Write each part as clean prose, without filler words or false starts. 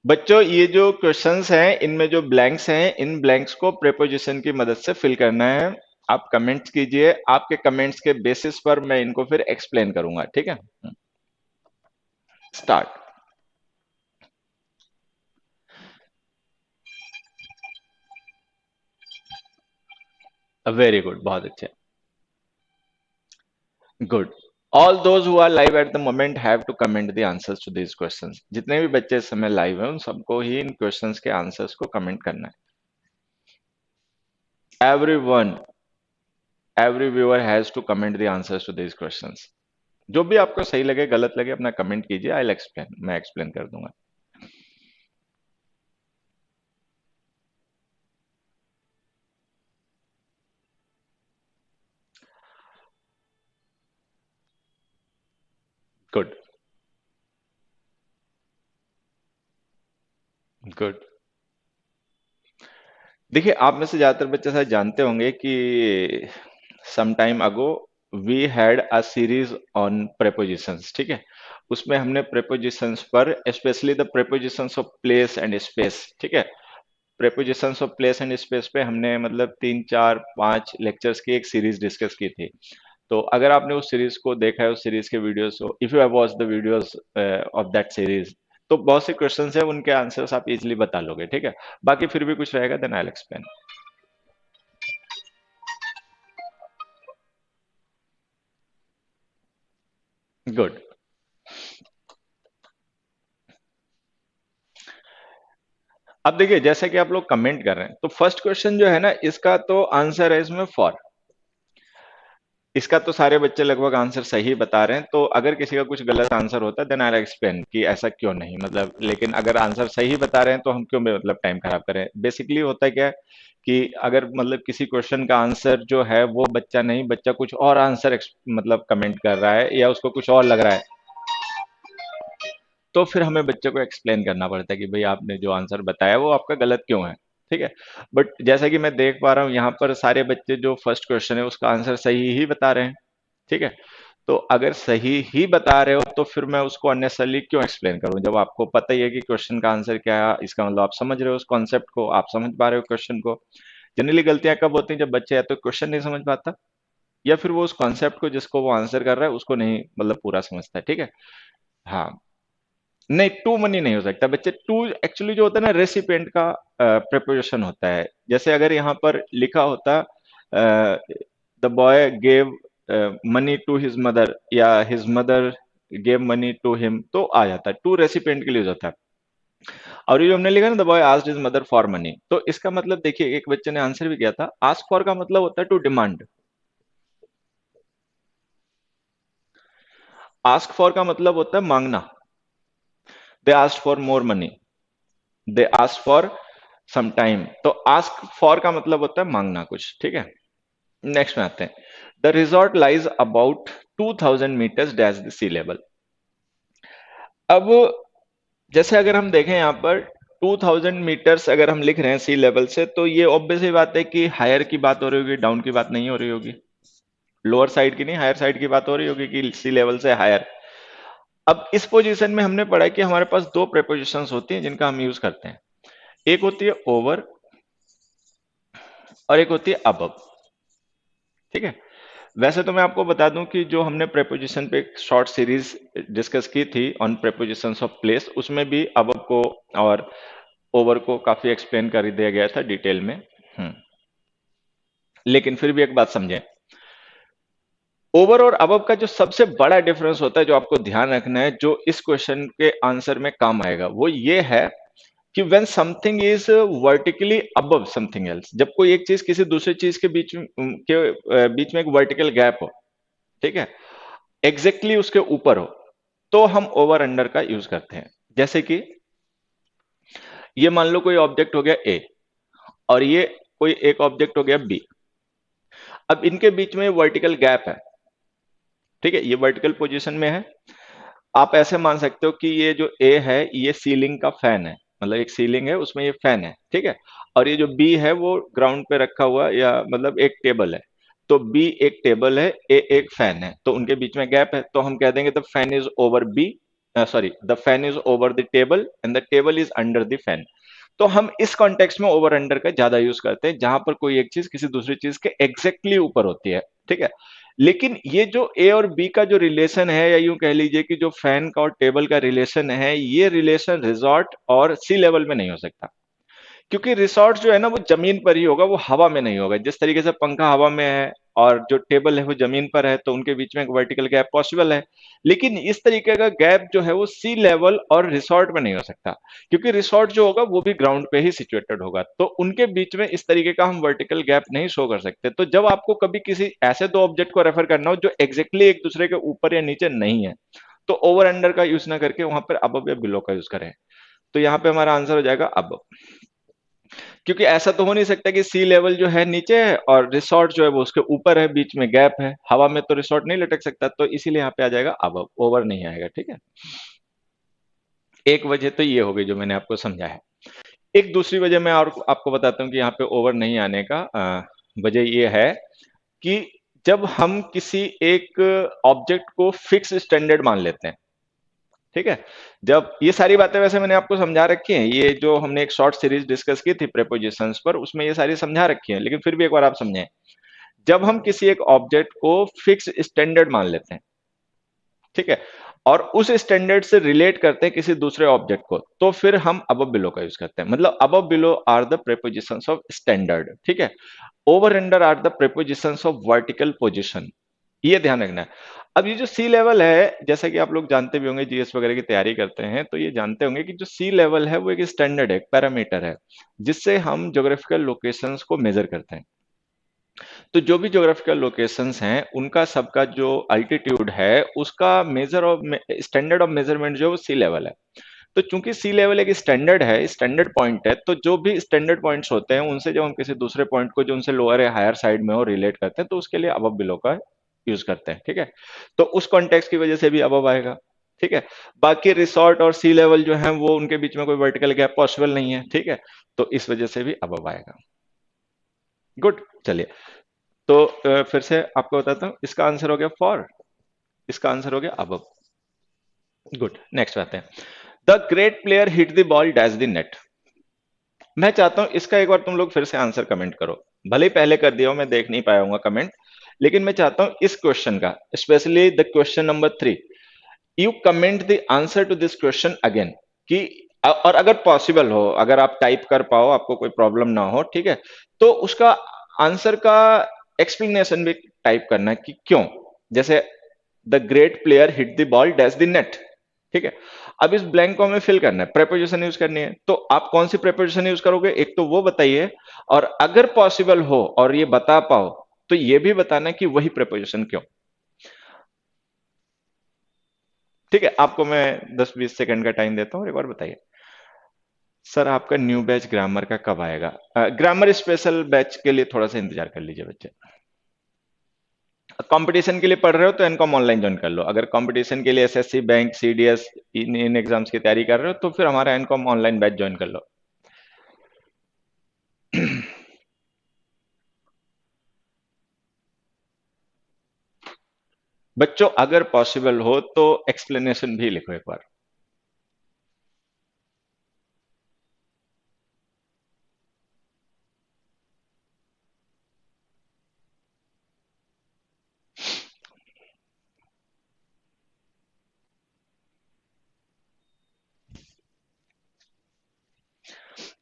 बच्चों ये जो क्वेश्चंस हैं इनमें जो ब्लैंक्स हैं इन ब्लैंक्स को प्रेपोजिशन की मदद से फिल करना है। आप कमेंट्स कीजिए, आपके कमेंट्स के बेसिस पर मैं इनको फिर एक्सप्लेन करूंगा, ठीक है। स्टार्ट। वेरी गुड, बहुत अच्छे। Good. All those who are live at the moment have to comment the answers to this questions. जितने भी बच्चे इस समय लाइव हैं उन सबको ही इन क्वेश्चंस के आंसर्स को कमेंट करना है। Every viewer has to comment the answers to this questions. जो भी आपको सही लगे गलत लगे अपना कमेंट कीजिए, आई विल एक्सप्लेन, मैं एक्सप्लेन कर दूंगा। गुड। गुड। देखिए आप में से ज्यादातर बच्चे शायद जानते होंगे कि some time ago we had a series on prepositions, ठीक है। उसमें हमने प्रेपोजिशंस पर, specially the prepositions of place and space, ठीक है। Prepositions of place and space पे हमने मतलब 3 4 5 लेक्चर्स की एक सीरीज डिस्कस की थी। तो अगर आपने उस सीरीज को देखा है, उस सीरीज के वीडियोस को, if you have watched the videos of that series, तो बहुत से क्वेश्चंस है उनके आंसर्स आप इजीली बता लोगे, ठीक है। बाकी फिर भी कुछ रहेगा then I will explain. Good. अब देखिए जैसे कि आप लोग कमेंट कर रहे हैं तो फर्स्ट क्वेश्चन जो है ना इसका तो आंसर है इसमें फॉर। इसका तो सारे बच्चे लगभग आंसर सही बता रहे हैं, तो अगर किसी का कुछ गलत आंसर होता है देन आई एक्सप्लेन कि ऐसा क्यों नहीं, मतलब लेकिन अगर आंसर सही बता रहे हैं तो हम क्यों मतलब टाइम खराब करें। बेसिकली होता है क्या है कि अगर मतलब किसी क्वेश्चन का आंसर जो है वो बच्चा नहीं, बच्चा कुछ और आंसर मतलब कमेंट कर रहा है या उसको कुछ और लग रहा है, तो फिर हमें बच्चे को एक्सप्लेन करना पड़ता है कि भाई आपने जो आंसर बताया वो आपका गलत क्यों है, ठीक है। बट जैसा कि मैं देख पा रहा हूँ यहाँ पर सारे बच्चे जो फर्स्ट क्वेश्चन है उसका आंसर सही ही बता रहे हैं, ठीक है। तो अगर सही ही बता रहे हो तो फिर मैं उसको अननेसेसरली क्यों एक्सप्लेन करूं, जब आपको पता ही है कि क्वेश्चन का आंसर क्या है, इसका मतलब आप समझ रहे हो उस कॉन्सेप्ट को, आप समझ पा रहे हो क्वेश्चन को। जनरली गलतियां कब होती हैं, जब बच्चे या तो क्वेश्चन नहीं समझ पाता या फिर वो उस कॉन्सेप्ट को जिसको वो आंसर कर रहा है उसको नहीं मतलब पूरा समझता है, ठीक है। हाँ। नहीं, टू मनी नहीं हो सकता बच्चे। टू एक्चुअली जो होता है ना रेसिपिएंट का प्रेपोजिशन होता है। जैसे अगर यहाँ पर लिखा होता the boy gave money to his mother या his mother gave money to him, तो आ जाता है, टू रेसिपिएंट के लिए हो जाता है। और ये जो हमने लिखा ना the boy asked his mother for money, तो इसका मतलब देखिए एक बच्चे ने आंसर भी किया था, आस्क फॉर का मतलब होता है टू डिमांड। आस्क फॉर का मतलब होता है मांगना। They asked for more money, they asked for some time, तो आस्क फॉर का मतलब होता है मांगना कुछ, ठीक है। नेक्स्ट में आते हैं। The resort lies about 2000 metres dash the sea level. अब जैसे अगर हम देखें यहाँ पर 2000 मीटर्स अगर हम लिख रहे हैं सी लेवल से, तो ये ऑब्वियस ही बात है कि हायर की बात हो रही होगी, डाउन की बात नहीं हो रही होगी। लोअर साइड की नहीं, हायर साइड की बात हो रही होगी कि सी लेवल से हायर। अब इस पोजीशन में हमने पढ़ा कि हमारे पास दो प्रेपोजिशंस होती हैं जिनका हम यूज करते हैं। एक होती है ओवर और एक होती है अबव, ठीक है। वैसे तो मैं आपको बता दूं कि जो हमने प्रेपोजिशन पे एक शॉर्ट सीरीज डिस्कस की थी ऑन प्रेपोजिशंस ऑफ प्लेस, उसमें भी अबव को और ओवर को काफी एक्सप्लेन कर दिया गया था डिटेल में। हम्म। लेकिन फिर भी एक बात समझें, ओवर और अबव का जो सबसे बड़ा डिफरेंस होता है जो आपको ध्यान रखना है, जो इस क्वेश्चन के आंसर में काम आएगा, वो ये है कि when something is vertically above something else, जब कोई एक चीज किसी दूसरी चीज के बीच में बीच में एक वर्टिकल गैप हो, ठीक है, एग्जैक्टली उसके ऊपर हो, तो हम ओवर अंडर का यूज करते हैं। जैसे कि ये मान लो कोई ऑब्जेक्ट हो गया ए और ये कोई एक ऑब्जेक्ट हो गया बी। अब इनके बीच में वर्टिकल गैप है, ठीक है, ये वर्टिकल पोजीशन में है। आप ऐसे मान सकते हो कि ये जो ए है ये सीलिंग का फैन है, मतलब एक सीलिंग है उसमें ये फैन है, ठीक है। और ये जो बी है वो ग्राउंड पे रखा हुआ या मतलब एक टेबल है। तो बी एक टेबल है, ए एक फैन है, तो उनके बीच में गैप है, तो हम कह देंगे the fan is over b sorry, the fan is over the table and the table is under the fan. तो हम इस कॉन्टेक्स्ट में ओवर अंडर का ज्यादा यूज करते हैं, जहां पर कोई एक चीज किसी दूसरी चीज के एग्जैक्टली ऊपर होती है, ठीक है। लेकिन ये जो ए और बी का जो रिलेशन है, या यूं कह लीजिए कि जो फैन का और टेबल का रिलेशन है, ये रिलेशन रिजॉर्ट और सी लेवल में नहीं हो सकता। क्योंकि रिसॉर्ट जो है ना, वो जमीन पर ही होगा, वो हवा में नहीं होगा। जिस तरीके से पंखा हवा में है और जो टेबल है वो जमीन पर है, तो उनके बीच में एक वर्टिकल गैप पॉसिबल है। लेकिन इस तरीके का गैप जो है वो सी लेवल और रिसॉर्ट में नहीं हो सकता, क्योंकि रिसॉर्ट जो होगा वो भी ग्राउंड पे ही सिचुएटेड होगा, तो उनके बीच में इस तरीके का हम वर्टिकल गैप नहीं शो कर सकते। तो जब आपको कभी किसी ऐसे दो ऑब्जेक्ट को रेफर करना हो जो एग्जैक्टली एक दूसरे के ऊपर या नीचे नहीं है, तो ओवर अंडर का यूज ना करके वहां पर अबव या बिलो का यूज करें। तो यहाँ पे हमारा आंसर हो जाएगा अबव। क्योंकि ऐसा तो हो नहीं सकता कि सी लेवल जो है नीचे है और रिसॉर्ट जो है वो उसके ऊपर है, बीच में गैप है, हवा में तो रिसॉर्ट नहीं लटक सकता, तो इसीलिए यहाँ पे आ जाएगा अबव, ओवर नहीं आएगा, ठीक है। एक वजह तो ये हो गई जो मैंने आपको समझा है। एक दूसरी वजह मैं और आपको बताता हूँ कि यहाँ पे ओवर नहीं आने का वजह ये है कि जब हम किसी एक ऑब्जेक्ट को फिक्स स्टैंडर्ड मान लेते हैं, ठीक है। जब ये सारी बातें वैसे मैंने आपको समझा रखी हैं, ये जो हमने एक शॉर्ट सीरीज डिस्कस की थी प्रेपोजिशंस पर, उसमें ये सारी समझा रखी हैं, लेकिन फिर भी एक बार आप समझें। जब हम किसी एक ऑब्जेक्ट को फिक्स स्टैंडर्ड मान लेते हैं, ठीक है, और उस स्टैंडर्ड से रिलेट करते हैं किसी दूसरे ऑब्जेक्ट को, तो फिर हम अबव बिलो का यूज करते हैं। मतलब above below are the prepositions of standard, ठीक है। Over under are the prepositions of vertical position, ये ध्यान रखना है। अब ये जो सी लेवल है, जैसा कि आप लोग जानते भी होंगे, जीएस वगैरह की तैयारी करते हैं तो ये जानते होंगे कि जो सी लेवल है वो एक स्टैंडर्ड है, एक पैरामीटर है, जिससे हम ज्योग्राफिकल लोकेशंस को मेजर करते हैं। तो जो भी ज्योग्राफिकल लोकेशंस हैं उनका सबका जो अल्टीट्यूड है, उसका measure of standard of measurement जो है वो सी लेवल है। तो चूंकि सी लेवल एक स्टैंडर्ड है, स्टैंडर्ड पॉइंट है, तो जो भी स्टैंडर्ड पॉइंट्स होते हैं उनसे जब हम किसी दूसरे पॉइंट को जो उनसे लोअर या हायर साइड में हो रिलेट करते हैं, तो उसके लिए अबव बिलो का यूज करते हैं, ठीक है। तो उस कॉन्टेक्स्ट की वजह से भी अबव आएगा, ठीक है। बाकी रिसॉर्ट और सी लेवल जो है वो उनके बीच में कोई वर्टिकल गैप पॉसिबल नहीं है, ठीक है। तो इस वजह से भी अबव आएगा। गुड, चलिए। तो फिर से आपको बताता हूं, इसका आंसर हो गया फॉर, इसका आंसर हो गया अबव। गुड, नेक्स्ट बात है, the great player hit the ball dash the net. मैं चाहता हूं इसका एक बार तुम लोग फिर से आंसर कमेंट करो। भले ही पहले कर दिया हो, मैं देख नहीं पाया हूँ कमेंट, लेकिन मैं चाहता हूं इस क्वेश्चन का, specially the question number 3, you comment the answer to this question again. कि और अगर पॉसिबल हो, अगर आप टाइप कर पाओ, आपको कोई प्रॉब्लम ना हो, ठीक है, तो उसका आंसर का एक्सप्लेनेशन भी टाइप करना है कि क्यों। जैसे the great player hit the ball dash the net, ठीक है। अब इस ब्लैंक को हमें फिल करना है, प्रेपोजिशन यूज करनी है, तो आप कौन सी प्रेपोजिशन यूज करोगे, एक तो वो बताइए, और अगर पॉसिबल हो और ये बता पाओ तो ये भी बताना कि वही प्रेपोजिशन क्यों। ठीक है, आपको मैं 10-20 सेकंड का टाइम देता हूं, एक बार बताइए। सर आपका न्यू बैच ग्रामर का कब आएगा? ग्रामर स्पेशल बैच के लिए थोड़ा सा इंतजार कर लीजिए बच्चे। कंपटीशन के लिए पढ़ रहे हो तो एनकॉम ऑनलाइन ज्वाइन कर लो। अगर कंपटीशन के लिए एसएससी, बैंक, सीडीएस, इन एग्जाम्स की तैयारी कर रहे हो तो फिर हमारा एनकॉम ऑनलाइन बैच ज्वाइन कर लो। बच्चों अगर पॉसिबल हो तो एक्सप्लेनेशन भी लिखो एक बार।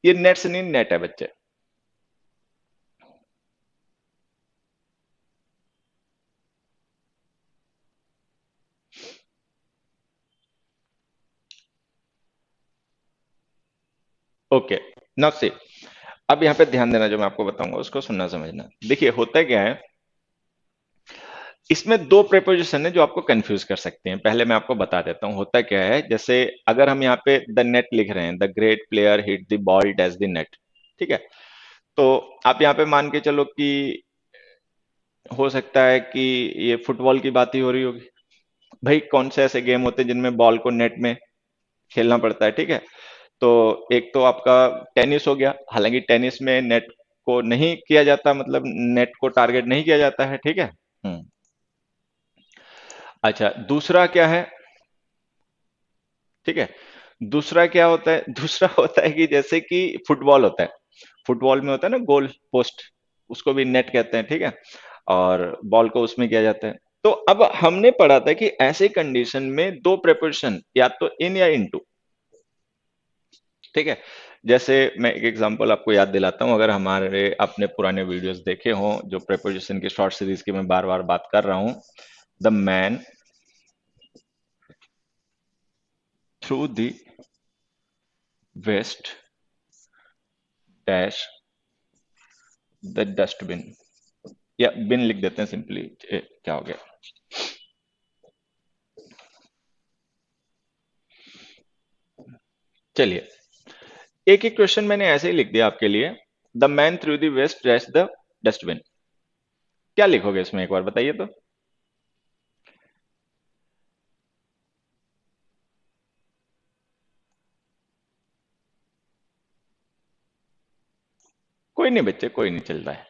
ये नेट से नहीं, नेट है बच्चे। ओके, नाउ सी, अब यहाँ पे ध्यान देना, जो मैं आपको बताऊंगा उसको सुनना समझना। देखिए होता क्या है, इसमें दो प्रेपोजिशन है जो आपको कंफ्यूज कर सकते हैं। पहले मैं आपको बता देता हूं होता क्या है। जैसे अगर हम यहाँ पे द नेट लिख रहे हैं, the great player hit the ball dash the net, ठीक है, तो आप यहाँ पे मान के चलो कि हो सकता है कि ये फुटबॉल की बात ही हो रही होगी। भाई कौन से ऐसे गेम होते हैं जिनमें बॉल को नेट में खेलना पड़ता है, ठीक है। तो एक तो आपका टेनिस हो गया, हालांकि टेनिस में नेट को नहीं किया जाता, मतलब नेट को टारगेट नहीं किया जाता है, ठीक है। अच्छा, दूसरा क्या है, ठीक है। दूसरा क्या होता है, दूसरा होता है कि जैसे कि फुटबॉल होता है, फुटबॉल में होता है ना गोल पोस्ट, उसको भी नेट कहते हैं, ठीक है, और बॉल को उसमें किया जाता है। तो अब हमने पढ़ा था कि ऐसे कंडीशन में दो प्रेपोजिशन, या तो इन या इनटू, ठीक है। जैसे मैं एक एग्जांपल आपको याद दिलाता हूं, अगर हमारे आपने पुराने वीडियोस देखे हों, जो प्रेपोजिशन की शॉर्ट सीरीज की मैं बार बार बात कर रहा हूं, the man threw the waste dash the dustbin, या बिन लिख देते हैं सिंपली, क्या हो गया। चलिए, एक एक क्वेश्चन मैंने ऐसे ही लिख दिया आपके लिए। The man threw the waste dash the dustbin, क्या लिखोगे इसमें, एक बार बताइए तो। कोई नहीं बच्चे, कोई नहीं, चल रहा है।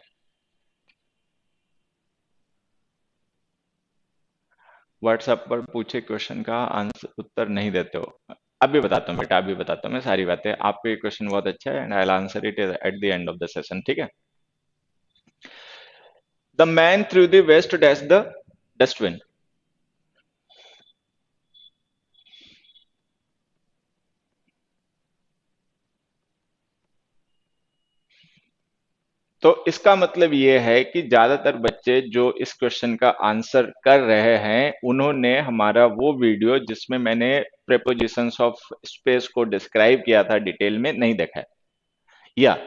व्हाट्सएप पर पूछे क्वेश्चन का आंसर उत्तर नहीं देते हो। अभी बताता हूँ बेटा, अभी बताता हूँ मैं सारी बातें। आपको ये क्वेश्चन बहुत अच्छा है, and I will answer it at the end of the session, ठीक है। The man threw the waste dash the dustbin. तो इसका मतलब ये है कि ज्यादातर बच्चे जो इस क्वेश्चन का आंसर कर रहे हैं, उन्होंने हमारा वो वीडियो जिसमें मैंने प्रेपोजिशंस ऑफ स्पेस को डिस्क्राइब किया था डिटेल में, नहीं देखा है, या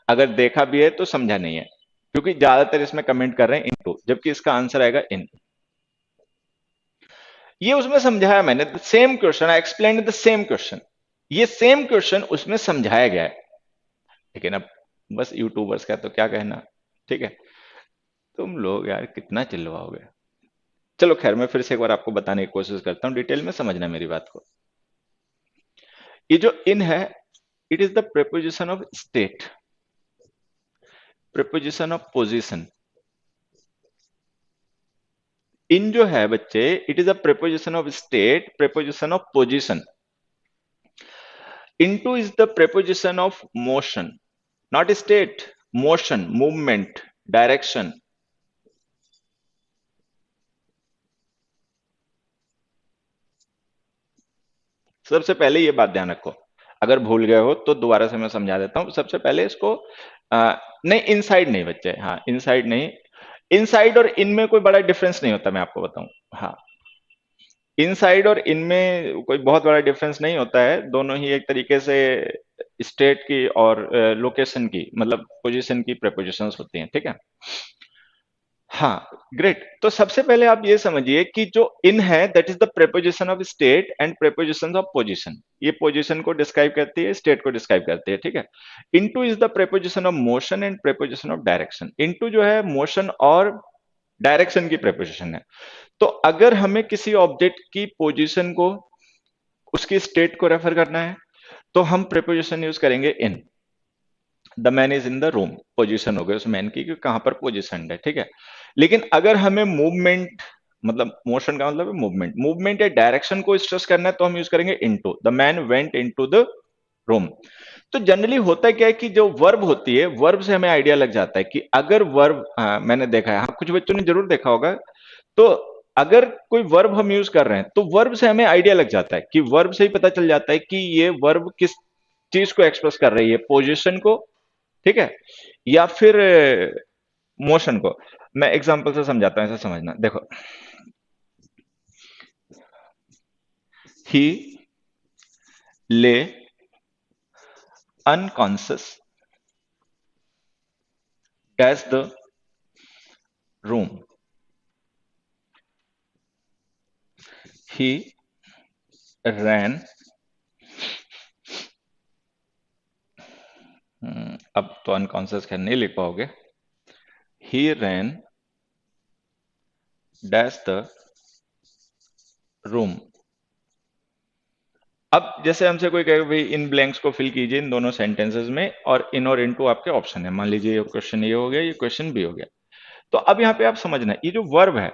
अगर देखा भी है तो समझा नहीं है, क्योंकि ज्यादातर इसमें कमेंट कर रहे हैं इनटू, जबकि इसका आंसर आएगा इन। ये उसमें समझाया मैंने, same question I explain the same question, ये सेम क्वेश्चन उसमें समझाया गया है। लेकिन अब बस यूट्यूबर्स का तो क्या कहना, ठीक है। तुम लोग यार कितना चिल्लाओगे। चलो खैर, मैं फिर से एक बार आपको बताने की कोशिश करता हूं, डिटेल में समझना मेरी बात को। ये जो इन है, it is the preposition of state, preposition of position. In जो है बच्चे, it is a preposition of state, preposition of position. Into is the preposition of motion, not state, motion, movement, direction. सबसे पहले ये बात ध्यान रखो, अगर भूल गए हो तो दोबारा से मैं समझा देता हूं। सबसे पहले इसको नहीं, इनसाइड नहीं बच्चे, हाँ इनसाइड नहीं, इनसाइड और इनमें कोई बड़ा डिफरेंस नहीं होता, मैं आपको बताऊं। हाँ, इनसाइड और इनमें कोई बहुत बड़ा डिफरेंस नहीं होता है, दोनों ही एक तरीके से स्टेट की और लोकेशन की, मतलब पोजीशन की प्रेपोजिशंस होती हैं, ठीक है। हाँ, ग्रेट। तो सबसे पहले आप ये समझिए कि जो इन है, that is the preposition of state and preposition of position. ये पोजीशन को डिस्क्राइब करती है, स्टेट को डिस्क्राइब करती है, ठीक है। Into is the preposition of motion and preposition of direction. Into जो है मोशन और डायरेक्शन की प्रेपोजिशन है। तो अगर हमें किसी ऑब्जेक्ट की पोजीशन को, उसकी स्टेट को रेफर करना है, तो हम प्रेपोजिशन यूज करेंगे in. The man is in the room, position हो गई उस मैन की कि कहां पर पोजीशन है, ठीक है। लेकिन अगर हमें मूवमेंट, मतलब मोशन का मतलब है मूवमेंट, मूवमेंट या डायरेक्शन को स्ट्रेस करना है, तो हम यूज करेंगे into. The man went into the room. तो जनरली होता क्या है कि जो वर्ब होती है, वर्ब से हमें आइडिया लग जाता है कि अगर वर्ब, मैंने देखा है, हाँ कुछ बच्चों ने जरूर देखा होगा, तो अगर कोई वर्ब हम यूज कर रहे हैं, तो वर्ब से हमें आइडिया लग जाता है, कि वर्ब से ही पता चल जाता है कि ये वर्ब किस चीज को एक्सप्रेस कर रही है, पोजीशन को, ठीक है, या फिर मोशन को। मैं एग्जांपल से समझाता हूं, ऐसा समझना, देखो। ही ले अनकॉन्शियस डैश द रूम, ही रैन, अब तो अनकॉन्शियस खैर नहीं लिख पाओगे, ही रैन डैश द रूम। अब जैसे हमसे कोई कहे भाई इन ब्लैंक्स को फिल कीजिए इन दोनों सेंटेंसेस में, और इन और इनटू आपके ऑप्शन है, मान लीजिए ये क्वेश्चन ये हो गया, ये क्वेश्चन भी हो गया। तो अब यहाँ पे आप समझना, ये जो वर्ब है,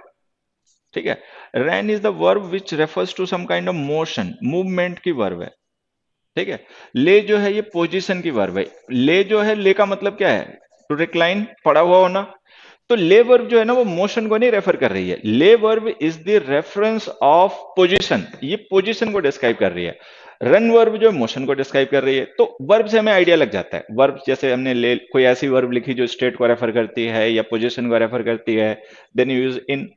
ठीक है। Ran is the verb which refers to some kind of motion, movement की वर्ब है। ठीक है। ले जो है ये पोजीशन की वर्ब है। ले जो है, ले का मतलब क्या है? टू रिक्लाइन, पड़ा हुआ होना। तो ले वर्ब जो है ना वो मोशन को नहीं रेफर कर रही है। ले verb is the reference of position, ये पोजीशन को डिस्क्राइब कर रही है। रन वर्ब जो है मोशन को डिस्क्राइब कर रही है। तो वर्ब से हमें आइडिया लग जाता है। वर्ब जैसे हमने ले कोई ऐसी वर्ब लिखी जो स्टेट को रेफर करती है या पोजीशन को रेफर करती है, देन यू यूज इन।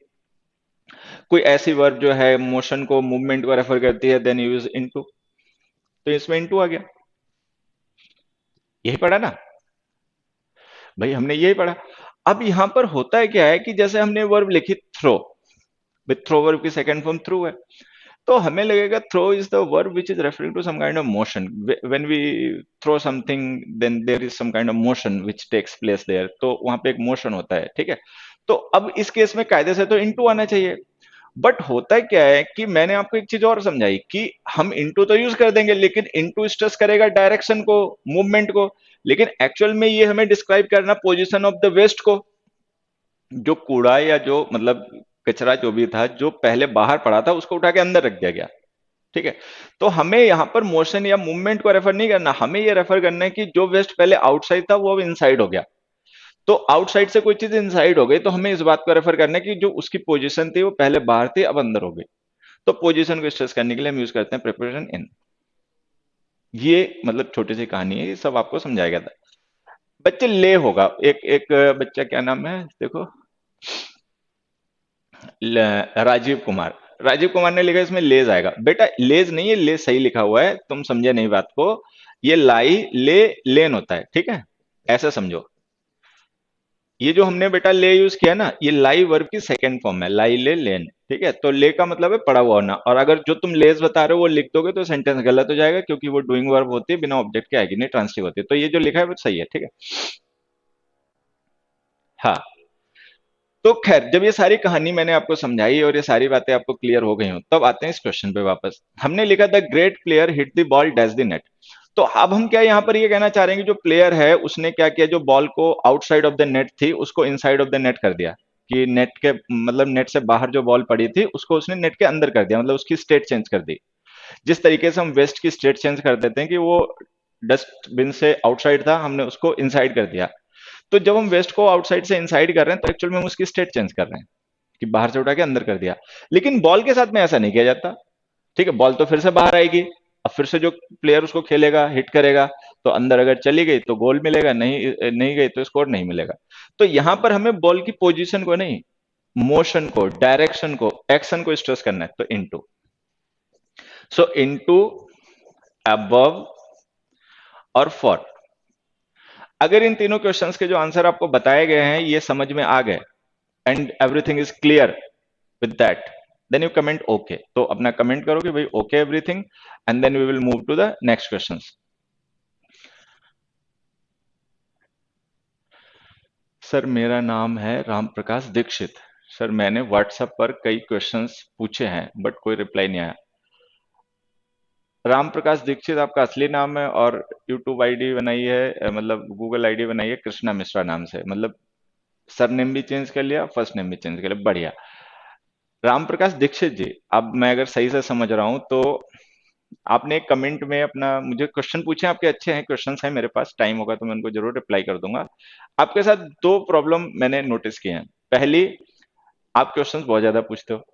कोई ऐसी वर्ब जो है मोशन को, मूवमेंट को रेफर करती है, देन यूज इनटू। तो इसमें इनटू आ गया। यही पढ़ा ना भाई, हमने यही पढ़ा। अब यहां पर होता है क्या है कि जैसे हमने वर्ब लिखी थ्रो, विथ थ्रो वर्ब की सेकंड फॉर्म थ्रू है। तो हमें लगेगा throw is the verb which is referring to some kind of motion. When we throw something then there is some kind of motion which takes place there, तो वहां पे एक motion होता है। ठीक है। तो अब इस केस में कायदे से तो इनटू आना चाहिए। बट होता क्या है कि मैंने आपको एक चीज और समझाई कि हम इनटू तो यूज कर देंगे, लेकिन इनटू स्ट्रेस करेगा डायरेक्शन को, मूवमेंट को। लेकिन एक्चुअल में ये हमें डिस्क्राइब करना पोजीशन ऑफ द वेस्ट को। जो कूड़ा या जो मतलब कचरा जो भी था, जो पहले बाहर पड़ा था, उसको उठा के अंदर रख दिया गया। ठीक है। तो हमें यहां पर मोशन या मूवमेंट को रेफर नहीं करना, हमें ये रेफर करना है कि जो वेस्ट पहले आउटसाइड था वो अब इनसाइड हो गया। तो आउटसाइड से कोई चीज इनसाइड हो गई तो हमें इस बात को रेफर करना है कि जो उसकी पोजीशन थी वो पहले बाहर थी, अब अंदर हो गई। तो पोजीशन को स्ट्रेस करने के लिए हम यूज करते हैं प्रिपोजिशन इन। ये मतलब छोटी सी कहानी है, ये सब आपको समझाया गया था। बच्चे ले होगा, एक एक बच्चा, क्या नाम है देखो, राजीव कुमार। राजीव कुमार ने लिखा इसमें लेज आएगा। बेटा लेज नहीं है, ले सही लिखा हुआ है, तुम समझे नहीं बात को। ये लाई ले लेन होता है। ठीक है, ऐसा समझो। ये जो हमने बेटा ले यूज किया ना, ये लाई वर्ब की सेकंड फॉर्म है, लाई ले लेन। ठीक है। तो ले का मतलब है पड़ा हुआ होना, और अगर जो तुम लेज बता रहे हो वो लिख दोगे तो सेंटेंस गलत हो जाएगा, क्योंकि वो डूइंग वर्ब होती है, बिना ऑब्जेक्ट के आएगी नहीं, ट्रांसटिव होती है। तो ये जो लिखा है वो सही है। ठीक है। हाँ। तो खैर, जब ये सारी कहानी मैंने आपको समझाई और ये सारी बातें आपको क्लियर हो गई हो, तब आते हैं इस क्वेश्चन पे वापस। हमने लिखा the great player hit the ball dash the net. तो अब हम क्या यहाँ पर ये कहना चाह रहे हैं कि जो प्लेयर है उसने क्या किया, जो बॉल को आउटसाइड ऑफ द नेट थी उसको इनसाइड ऑफ द नेट कर दिया। कि नेट के मतलब नेट से बाहर जो बॉल पड़ी थी उसको उसने नेट के अंदर कर दिया, मतलब उसकी स्टेट चेंज कर दी। जिस तरीके से हम वेस्ट की स्टेट चेंज कर देते हैं कि वो डस्टबिन से आउटसाइड था, हमने उसको इनसाइड कर दिया। तो जब हम वेस्ट को आउटसाइड से इनसाइड कर रहे हैं तो एक्चुअल में हम उसकी स्टेट चेंज कर रहे हैं, कि बाहर से उठा के अंदर कर दिया। लेकिन बॉल के साथ में ऐसा नहीं किया जाता। ठीक है, बॉल तो फिर से बाहर आएगी। अब फिर से जो प्लेयर उसको खेलेगा, हिट करेगा, तो अंदर अगर चली गई तो गोल मिलेगा, नहीं नहीं गई तो स्कोर नहीं मिलेगा। तो यहां पर हमें बॉल की पोजीशन को नहीं, मोशन को, डायरेक्शन को, एक्शन को स्ट्रेस करना है। तो इनटू, सो इनटू, अबव और फॉर। अगर इन तीनों क्वेश्चंस के जो आंसर आपको बताए गए हैं ये समझ में आ गए, and everything is clear with that, then you comment okay. तो अपना कमेंट करो कि भाई okay everything, and then we will move to the next questions. Sir मेरा नाम है राम प्रकाश दीक्षित। सर मैंने व्हाट्सएप पर कई क्वेश्चंस पूछे हैं बट कोई रिप्लाई नहीं आया। राम प्रकाश दीक्षित आपका असली नाम है, और यूट्यूब आईडी बनाई है, मतलब गूगल आईडी बनाई है कृष्णा मिश्रा नाम से, मतलब सरनेम भी चेंज कर लिया, फर्स्ट नेम भी चेंज कर लिया, बढ़िया। राम प्रकाश दीक्षित जी, अब मैं अगर सही से समझ रहा हूं तो आपने एक कमेंट में अपना मुझे क्वेश्चन पूछे, आपके अच्छे हैं क्वेश्चंस हैं, मेरे पास टाइम होगा तो मैं उनको जरूर रिप्लाई कर दूंगा। आपके साथ दो प्रॉब्लम मैंने नोटिस की हैं। पहली, आप क्वेश्चंस बहुत ज्यादा पूछते हो।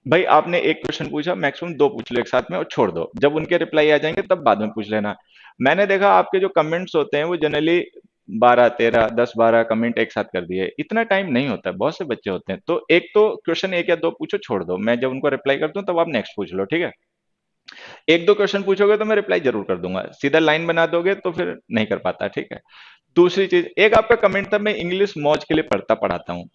भाई आपने एक क्वेश्चन पूछा, मैक्सिमम दो पूछ लो एक साथ में और छोड़ दो, जब उनके रिप्लाई आ जाएंगे तब बाद में पूछ लेना। मैंने देखा आपके जो कमेंट्स होते हैं वो जनरली 12 13 10 12 कमेंट एक साथ कर दिए, इतना टाइम नहीं होता है, बहुत से बच्चे होते हैं। तो एक तो क्वेश्चन एक या दो पूछो, छोड़ दो, मैं जब उनको रिप्लाई करता हूँ तब आप नेक्स्ट पूछ लो। ठीक है। एक दो क्वेश्चन पूछोगे तो मैं रिप्लाई जरूर कर दूंगा, सीधा लाइन बना दोगे तो फिर नहीं कर पाता। ठीक है। दूसरी चीज, एक आपका कमेंट था मैं इंग्लिश मौज के लिए पढ़ता पढ़ाता हूँ।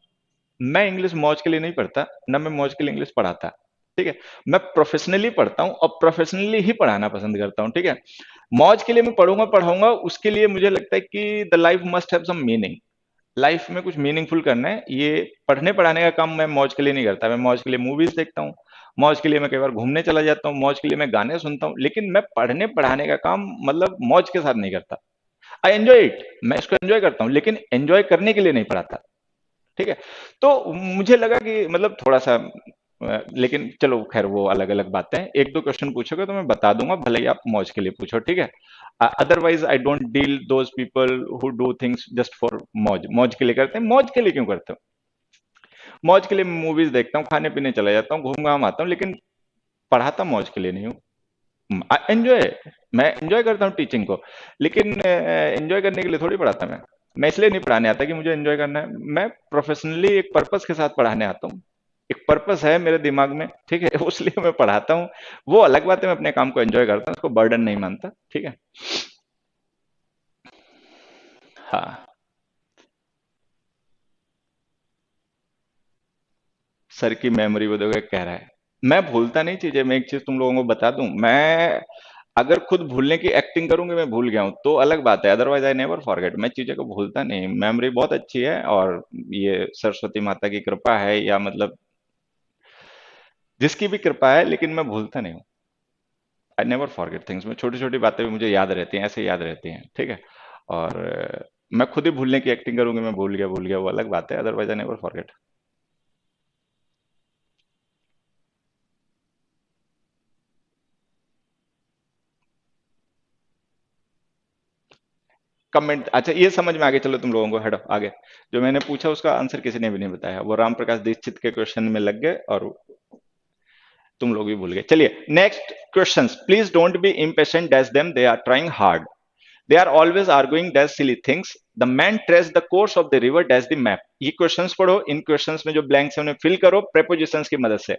मैं इंग्लिश मौज के लिए नहीं पढ़ता, ना मैं मौज के लिए इंग्लिश पढ़ाता। ठीक है। मैं प्रोफेशनली पढ़ता हूँ और प्रोफेशनली ही पढ़ाना पसंद करता हूँ। ठीक है। मौज के लिए मैं पढ़ूंगा पढ़ाऊंगा, उसके लिए मुझे लगता है कि the life must have some meaning. Life में कुछ मीनिंगफुल करना है, ये पढ़ने पढ़ाने का काम मैं मौज के लिए नहीं करता। मैं मौज के लिए मूवीज देखता हूँ, मौज के लिए मैं कई बार घूमने चला जाता हूँ, मौज के लिए मैं गाने सुनता हूँ, लेकिन मैं पढ़ने पढ़ाने का काम मतलब मौज के साथ नहीं करता। आई एंजॉय इट, मैं इसको एंजॉय करता हूँ, लेकिन एंजॉय करने के लिए नहीं पढ़ाता। ठीक है। तो मुझे लगा कि मतलब थोड़ा सा लेकिन चलो खैर वो अलग अलग बातें हैं। एक दो क्वेश्चन पूछोगे तो मैं बता दूंगा, भले ही आप मौज के लिए पूछो, ठीक है। Otherwise I don't deal those people who do things just for मौज। मौज के लिए करते हैं, मौज के लिए क्यों करते हो? मौज के लिए मूवीज देखता हूँ, खाने पीने चला जाता हूँ, घूम घाम आता हूँ, लेकिन पढ़ाता मौज के लिए नहीं हूँ। एंजॉय, मैं एंजॉय करता हूँ टीचिंग को, लेकिन एंजॉय करने के लिए थोड़ी पढ़ाता मैं इसलिए नहीं पढ़ाने आता कि मुझे एंजॉय करना है। मैं प्रोफेशनली एक पर्पस के साथ पढ़ाने आता हूँ। एक पर्पस है मेरे दिमाग में, ठीक है। उसलिए मैं पढ़ाता हूँ। वो अलग बात है, मैं अपने काम को एंजॉय करता हूँ, उसको बर्डन नहीं मानता, ठीक है। हाँ। सर की मेमोरी वो देखो कह रहा है, मैं भूलता नहीं चीजें। मैं एक चीज तुम लोगों को बता दूं, मैं अगर खुद भूलने की एक्टिंग करूंगी, मैं भूल गया हूं तो अलग बात है, अदरवाइज आई नेवर फॉरगेट। मैं चीजें को भूलता नहीं, मेमोरी बहुत अच्छी है। और ये सरस्वती माता की कृपा है, या मतलब जिसकी भी कृपा है, लेकिन मैं भूलता नहीं हूँ। I never forget things. में छोटी छोटी बातें भी मुझे याद रहती हैं, ऐसे याद रहती हैं, ठीक है। और मैं खुद ही भूलने की एक्टिंग करूंगी, मैं भूल गया, वो अलग बात है, otherwise I never forget. Comment, अच्छा ये समझ में आगे, चलो तुम लोगों को हटो आगे। जो मैंने पूछा उसका आंसर किसी ने भी नहीं बताया, वो राम प्रकाश दीक्षित के क्वेश्चन में लग गए और तुम लोग भी भूल गए। चलिए next question. Please don't be impatient dash them, they are trying hard, they are always arguing dash silly things, the man trace the course of the river dash the map. ये क्वेश्चंस पढ़ो, इन questions में जो blanks है उन्हें fill करो prepositions की मदद से।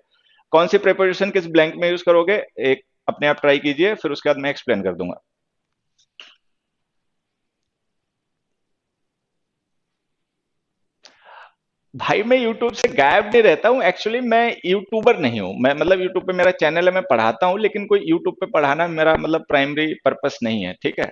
कौन सी प्रेपोजिशन किस ब्लैंक में यूज करोगे, एक अपने आप ट्राई कीजिए, फिर उसके बाद मैं एक्सप्लेन कर दूंगा। भाई मैं यूट्यूब से गायब नहीं रहता हूँ, एक्चुअली मैं यूट्यूबर नहीं हूँ। मैं मतलब यूट्यूब पे मेरा चैनल है, मैं पढ़ाता हूँ, लेकिन कोई यूट्यूब पे पढ़ाना मेरा मतलब प्राइमरी पर्पस नहीं है, ठीक है।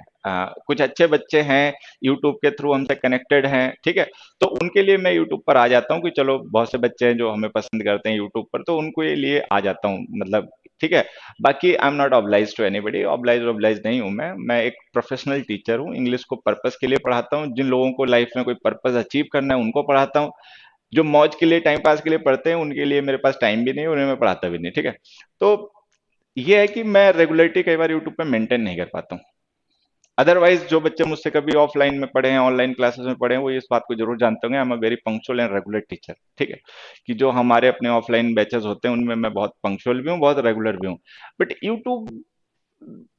कुछ अच्छे बच्चे हैं यूट्यूब के थ्रू हमसे कनेक्टेड हैं, ठीक है। तो उनके लिए मैं यूट्यूब पर आ जाता हूँ कि चलो बहुत से बच्चे हैं जो हमें पसंद करते हैं यूट्यूब पर, तो उनको ये लिए आ जाता हूँ, मतलब ठीक है। बाकी I am not oblige to anybody, oblige oblige नहीं हूँ मैं एक प्रोफेशनल टीचर हूँ। इंग्लिश को पर्पस के लिए पढ़ाता हूँ, जिन लोगों को लाइफ में कोई पर्पस अचीव करना है उनको पढ़ाता हूँ। जो मौज के लिए टाइम पास के लिए पढ़ते हैं उनके लिए मेरे पास टाइम भी नहीं है, उन्हें मैं पढ़ाता भी नहीं, ठीक है। तो ये है कि मैं रेगुलरिटी कई बार यूट्यूब पे मेंटेन नहीं कर पाता हूँ। अदरवाइज जो बच्चे मुझसे कभी ऑफलाइन में पढ़े हैं, ऑनलाइन क्लासेस में पढ़े हैं, वो इस बात को जरूर जानते होंगे, I am a very punctual and regular teacher, ठीक है। कि जो हमारे अपने ऑफलाइन बैचेस होते हैं उनमें मैं बहुत पंक्चुअल भी हूँ, बहुत रेगुलर भी हूँ। बट यूट्यूब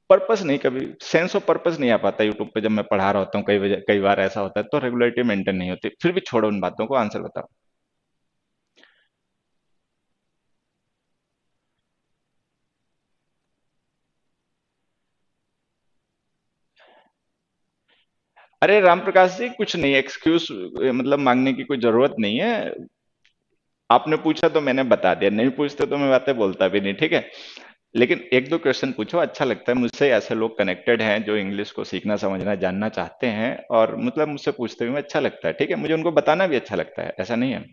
पर्पस नहीं, कभी सेंस ऑफ पर्पस नहीं आ पाता यूट्यूब पे जब मैं पढ़ा रहा होता हूँ। कई बार ऐसा होता है, तो रेगुलरिटी मेंटेन नहीं होती। फिर भी छोड़ो उन बातों को, आंसर बताओ। अरे राम प्रकाश जी, कुछ नहीं एक्सक्यूज मतलब मांगने की कोई जरूरत नहीं है। आपने पूछा तो मैंने बता दिया, नहीं पूछते तो मैं बातें बोलता भी नहीं, ठीक है। लेकिन एक दो क्वेश्चन पूछो, अच्छा लगता है मुझसे ऐसे लोग कनेक्टेड हैं जो इंग्लिश को सीखना समझना जानना चाहते हैं, और मतलब मुझसे पूछते हुए अच्छा लगता है, ठीक है। मुझे उनको बताना भी अच्छा लगता है, ऐसा नहीं है।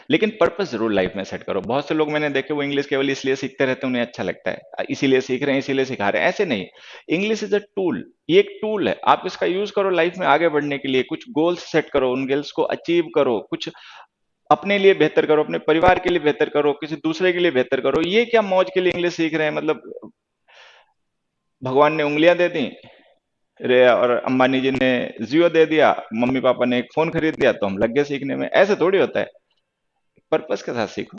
लेकिन पर्पस जरूर लाइफ में सेट करो। बहुत से लोग मैंने देखे वो इंग्लिश केवल इसलिए सीखते रहते हैं, उन्हें अच्छा लगता है, इसीलिए सीख रहे हैं, इसीलिए सिखा रहे हैं, ऐसे नहीं। इंग्लिश इज अ टूल, ये एक टूल है, आप इसका यूज करो लाइफ में आगे बढ़ने के लिए। कुछ गोल्स सेट करो, उन गोल्स को अचीव करो, कुछ अपने लिए बेहतर करो, अपने परिवार के लिए बेहतर करो, किसी दूसरे के लिए बेहतर करो। ये क्या मौज के लिए इंग्लिश सीख रहे हैं, मतलब भगवान ने उंगलियां दे दी रे और अंबानी जी ने जियो दे दिया, मम्मी पापा ने एक फोन खरीद दिया तो हम लग गए सीखने में, ऐसे थोड़ी होता है। पर्पस के साथ सीखो।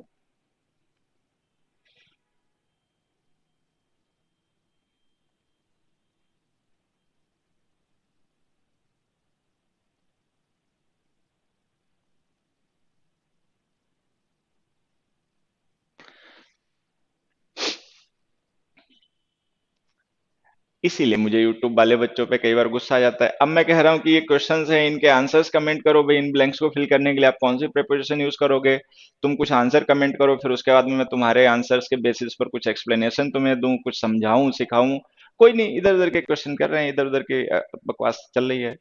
इसीलिए मुझे यूट्यूब वाले बच्चों पे कई बार गुस्सा आ जाता है। अब मैं कह रहा हूँ कि ये क्वेश्चंस हैं, इनके आंसर्स कमेंट करो भाई, इन ब्लैंक्स को फिल करने के लिए आप कौन सी प्रिपरेशन यूज करोगे। तुम कुछ आंसर कमेंट करो, फिर उसके बाद में मैं तुम्हारे आंसर्स के बेसिस पर कुछ एक्सप्लेनेशन तुम्हें दूं, कुछ समझाऊं सिखाऊं। कोई नहीं, इधर उधर के क्वेश्चन कर रहे हैं, इधर उधर के बकवास चल रही है।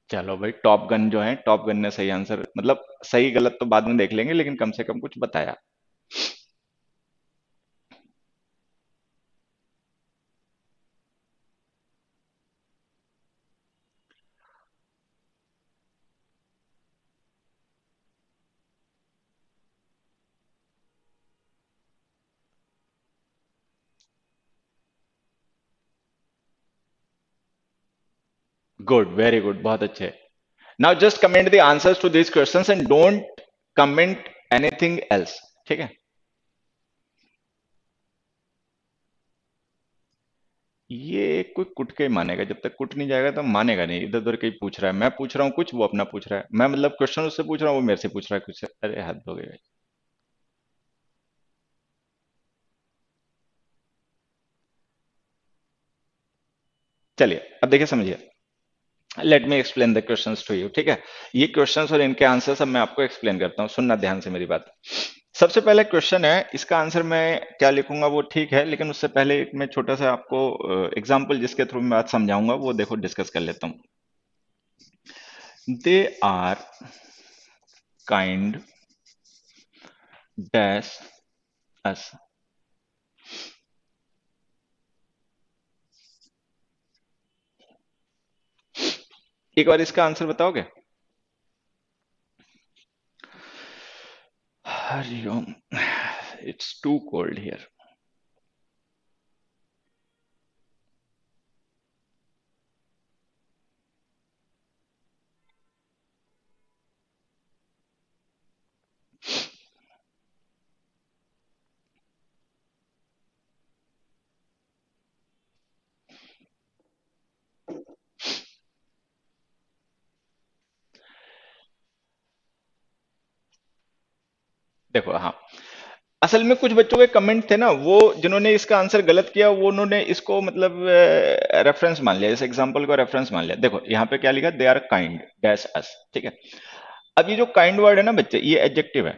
चलो भाई, टॉप गन जो है, टॉप गन ने सही आंसर, मतलब सही गलत तो बाद में देख लेंगे, लेकिन कम से कम कुछ बताया। गुड, वेरी गुड, बहुत अच्छे। Now just comment the answers to this questions and don't comment anything else, ठीक है। ये कोई कुट के ही मानेगा, जब तक कुट नहीं जाएगा तो मानेगा नहीं। इधर उधर कहीं पूछ रहा है, मैं पूछ रहा हूँ कुछ, वो अपना पूछ रहा है। मैं मतलब क्वेश्चन उससे पूछ रहा हूँ, वो मेरे से पूछ रहा है कुछ। अरे हद हो गई भाई। चलिए अब देखिए, समझिए। Let me explain the questions to you, ठीक है। ये क्वेश्चंस और इनके आंसर सब मैं आपको एक्सप्लेन करता हूँ, सुनना ध्यान से मेरी बात। सबसे पहले क्वेश्चन है, इसका आंसर मैं क्या लिखूंगा वो ठीक है, लेकिन उससे पहले एक मैं छोटा सा आपको एग्जांपल जिसके थ्रू मैं बात समझाऊंगा, वो देखो डिस्कस कर लेता हूँ। They are kind dash us. एक बार इसका आंसर बताओगे? Hariom, it's too cold here. देखो, हाँ, असल में कुछ बच्चों के कमेंट थे ना, वो जिन्होंने इसका आंसर गलत किया, वो उन्होंने इसको मतलब रेफरेंस मान लिया, इस एग्जांपल को रेफरेंस मान लिया। देखो यहाँ पे क्या लिखा, they are kind dash us, ठीक है। अब ये जो काइंड वर्ड है ना बच्चे, ये एडजेक्टिव है।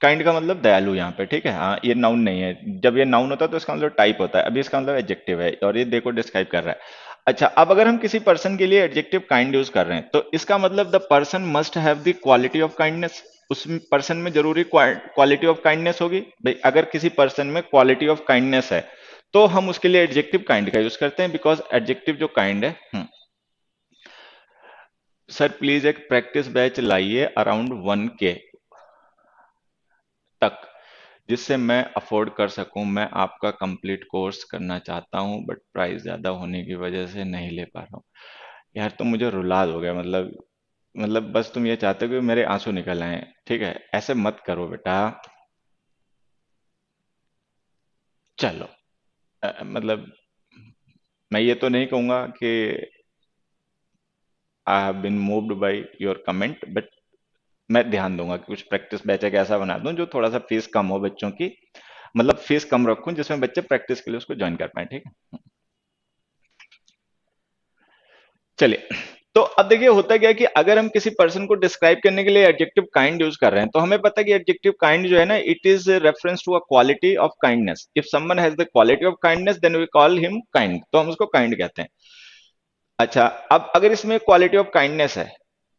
काइंड का मतलब दयालु यहाँ पे, ठीक है। हाँ, ये नाउन नहीं है। जब ये नाउन होता है तो इसका मतलब टाइप होता है, अभी इसका मतलब एडजेक्टिव है, और ये देखो डिस्क्राइब कर रहा है। अच्छा, अब अगर हम किसी पर्सन के लिए एडजेक्टिव काइंड यूज कर रहे हैं, तो इसका मतलब the person must have the quality of kindness. उस पर्सन में जरूरी क्वालिटी ऑफ काइंडनेस होगी भाई। अगर किसी पर्सन में क्वालिटी ऑफ काइंडनेस है, तो हम उसके लिए एडजेक्टिव काइंड का यूज करते हैं, बिकॉज एडजेक्टिव जो काइंड है। सर प्लीज एक प्रैक्टिस बैच लाइए अराउंड 1K तक, जिससे मैं अफोर्ड कर सकूं। मैं आपका कंप्लीट कोर्स करना चाहता हूं, बट प्राइस ज्यादा होने की वजह से नहीं ले पा रहा हूं। यार तुम मुझे रुला दोगे, मतलब बस तुम ये चाहते हो कि मेरे आंसू निकल आए, ठीक है। ऐसे मत करो बेटा। चलो, मतलब मैं ये तो नहीं कहूंगा कि I have been moved by your comment, but मैं ध्यान दूंगा कि कुछ प्रैक्टिस बैच एक ऐसा बना दूं जो थोड़ा सा फीस कम हो बच्चों की, मतलब फीस कम रखूं जिसमें बच्चे प्रैक्टिस के लिए उसको ज्वाइन कर पाए, ठीक है। चलिए, तो अब देखिए होता क्या है कि अगर हम किसी पर्सन को डिस्क्राइब करने के लिए एडजेक्टिव काइंड यूज कर रहे हैं, तो हमें पता है कि एडजेक्टिव काइंड जो है ना, it is reference to a quality of kindness. If someone has the quality of kindness, then we call him kind, तो हम उसको काइंड कहते हैं। अच्छा, अब अगर इसमें क्वालिटी ऑफ काइंडनेस है,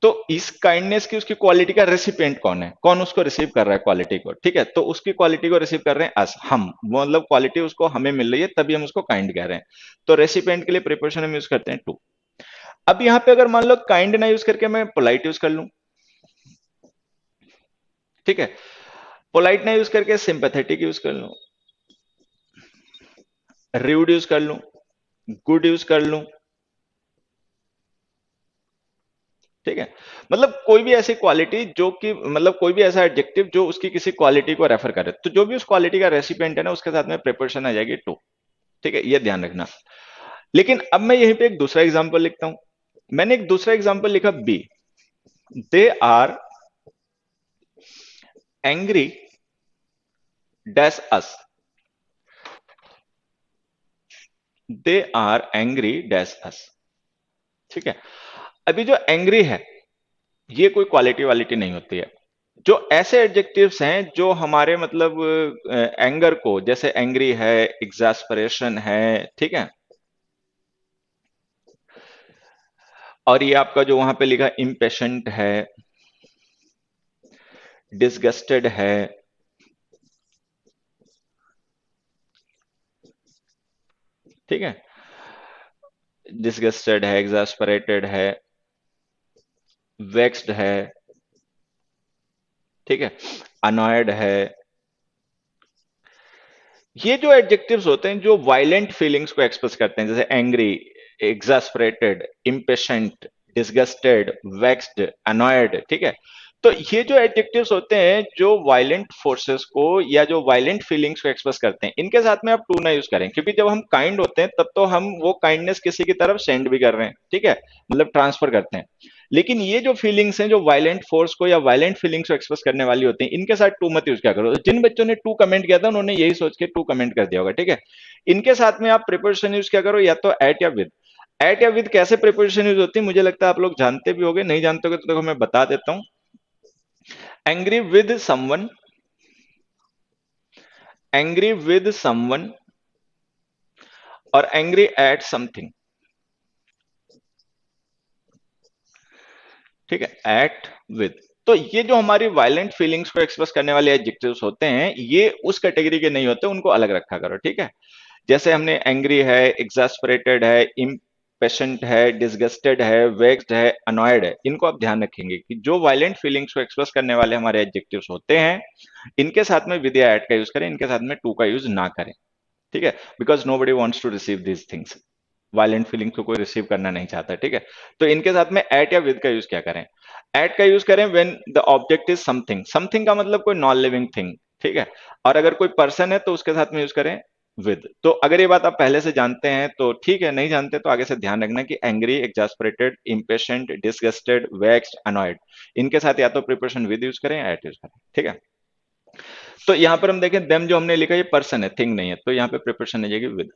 तो इस काइंडनेस की उसकी क्वालिटी का रेसिपिएंट कौन है, कौन उसको रिसीव कर रहा है क्वालिटी को, ठीक है। तो उसकी क्वालिटी को रिसीव कर रहे हैं अस, हम, मतलब क्वालिटी उसको हमें मिल रही है, तभी हम उसको काइंड कह रहे हैं। तो रेसिपिएंट के लिए प्रीपोजिशन हम यूज करते हैं टू। अब यहां पे अगर मान लो काइंड ना यूज करके मैं पोलाइट यूज कर लूं, ठीक है। पोलाइट ना यूज करके सिंपैथेटिक यूज कर लूं, रूड यूज कर लूं, गुड यूज कर लूं, ठीक है। मतलब कोई भी ऐसी क्वालिटी जो कि, मतलब कोई भी ऐसा एडजेक्टिव जो उसकी किसी क्वालिटी को रेफर करे, तो जो भी उस क्वालिटी का रेसिपिएंट है ना, उसके साथ में प्रीपोजिशन आ जाएगी टू, ठीक है। ये ध्यान रखना। लेकिन अब मैं यहीं पे एक दूसरा एग्जांपल लिखता हूं। मैंने एक दूसरा एग्जांपल लिखा, B, they are angry dash us. They are angry dash us, ठीक है। अभी जो एंग्री है, ये कोई क्वालिटी वालिटी नहीं होती है। जो ऐसे एडजेक्टिव्स हैं जो हमारे मतलब एंगर को, जैसे एंग्री है, एग्जास्परेशन है, ठीक है। और ये आपका जो वहां पे लिखा इम्पेशेंट है, डिसगस्टेड है, ठीक है। डिसगस्टेड है, एग्जास्परेटेड है, वेक्स्ड है, ठीक है, अनॉयड है। ये जो एडजेक्टिव्स होते हैं जो वायलेंट फीलिंग्स को एक्सप्रेस करते हैं, जैसे angry, exasperated, impatient, disgusted, vexed, annoyed, ठीक है। तो ये जो एडजेक्टिव्स होते हैं जो वायलेंट फोर्सेस को या जो वायलेंट फीलिंग्स को एक्सप्रेस करते हैं, इनके साथ में आप टू ना यूज करें, क्योंकि जब हम काइंड होते हैं तब तो हम वो काइंडनेस किसी की तरफ सेंड भी कर रहे हैं, ठीक है, मतलब ट्रांसफर करते हैं। लेकिन ये जो फीलिंग्स हैं जो वायलेंट फोर्स को या वायलेंट फीलिंग्स को एक्सप्रेस करने वाली होती हैं, इनके साथ टू मत यूज क्या करो। जिन बच्चों ने टू कमेंट किया था उन्होंने यही सोच के टू कमेंट कर दिया होगा, ठीक है। इनके साथ में आप प्रिपोजिशन यूज क्या करो, या तो एट या विद। एट या विद कैसे प्रिपोजिशन यूज होती है मुझे लगता है आप लोग जानते भी होंगे, नहीं जानते होगे तो देखो मैं बता देता हूं। Angry with someone, angry with someone और एंग्री एट समथिंग, ठीक है, एट विद। तो ये जो हमारी वायलेंट फीलिंग्स को एक्सप्रेस करने वाले एडजेक्टिव्स होते हैं ये उस कैटेगरी के नहीं होते, उनको अलग रखा करो, ठीक है। जैसे हमने एंग्री है, एग्जास्परेटेड है, इम्पेशेंट है, डिसगस्टेड है, वेक्स्ड है, अनॉयड है, इनको आप ध्यान रखेंगे कि जो वायलेंट फीलिंग्स को एक्सप्रेस करने वाले हमारे एडजेक्टिव्स होते हैं इनके साथ में विद या एट का यूज करें, इनके साथ में टू का यूज ना करें, ठीक है। Because nobody wants to receive these things, violent feelings को कोई रिसीव करना नहीं चाहता, ठीक है। तो इनके साथ में एट या विद का यूज क्या करें, एट का यूज करें when the object is something, something का मतलब कोई नॉन लिविंग थिंग, ठीक है। और अगर कोई पर्सन है तो उसके साथ में यूज करें विद। तो अगर ये बात आप पहले से जानते हैं तो ठीक है, नहीं जानते तो आगे से ध्यान रखना कि angry, exasperated, impatient, disgusted, vexed, annoyed, इनके साथ या तो प्रिपोजिशन विद यूज करें या एट यूज करें, ठीक है। तो यहां पर हम देखें देम जो हमने लिखा ये पर्सन है, थिंग नहीं है, तो यहाँ पे प्रिपोजिशन आ जाएगी विद।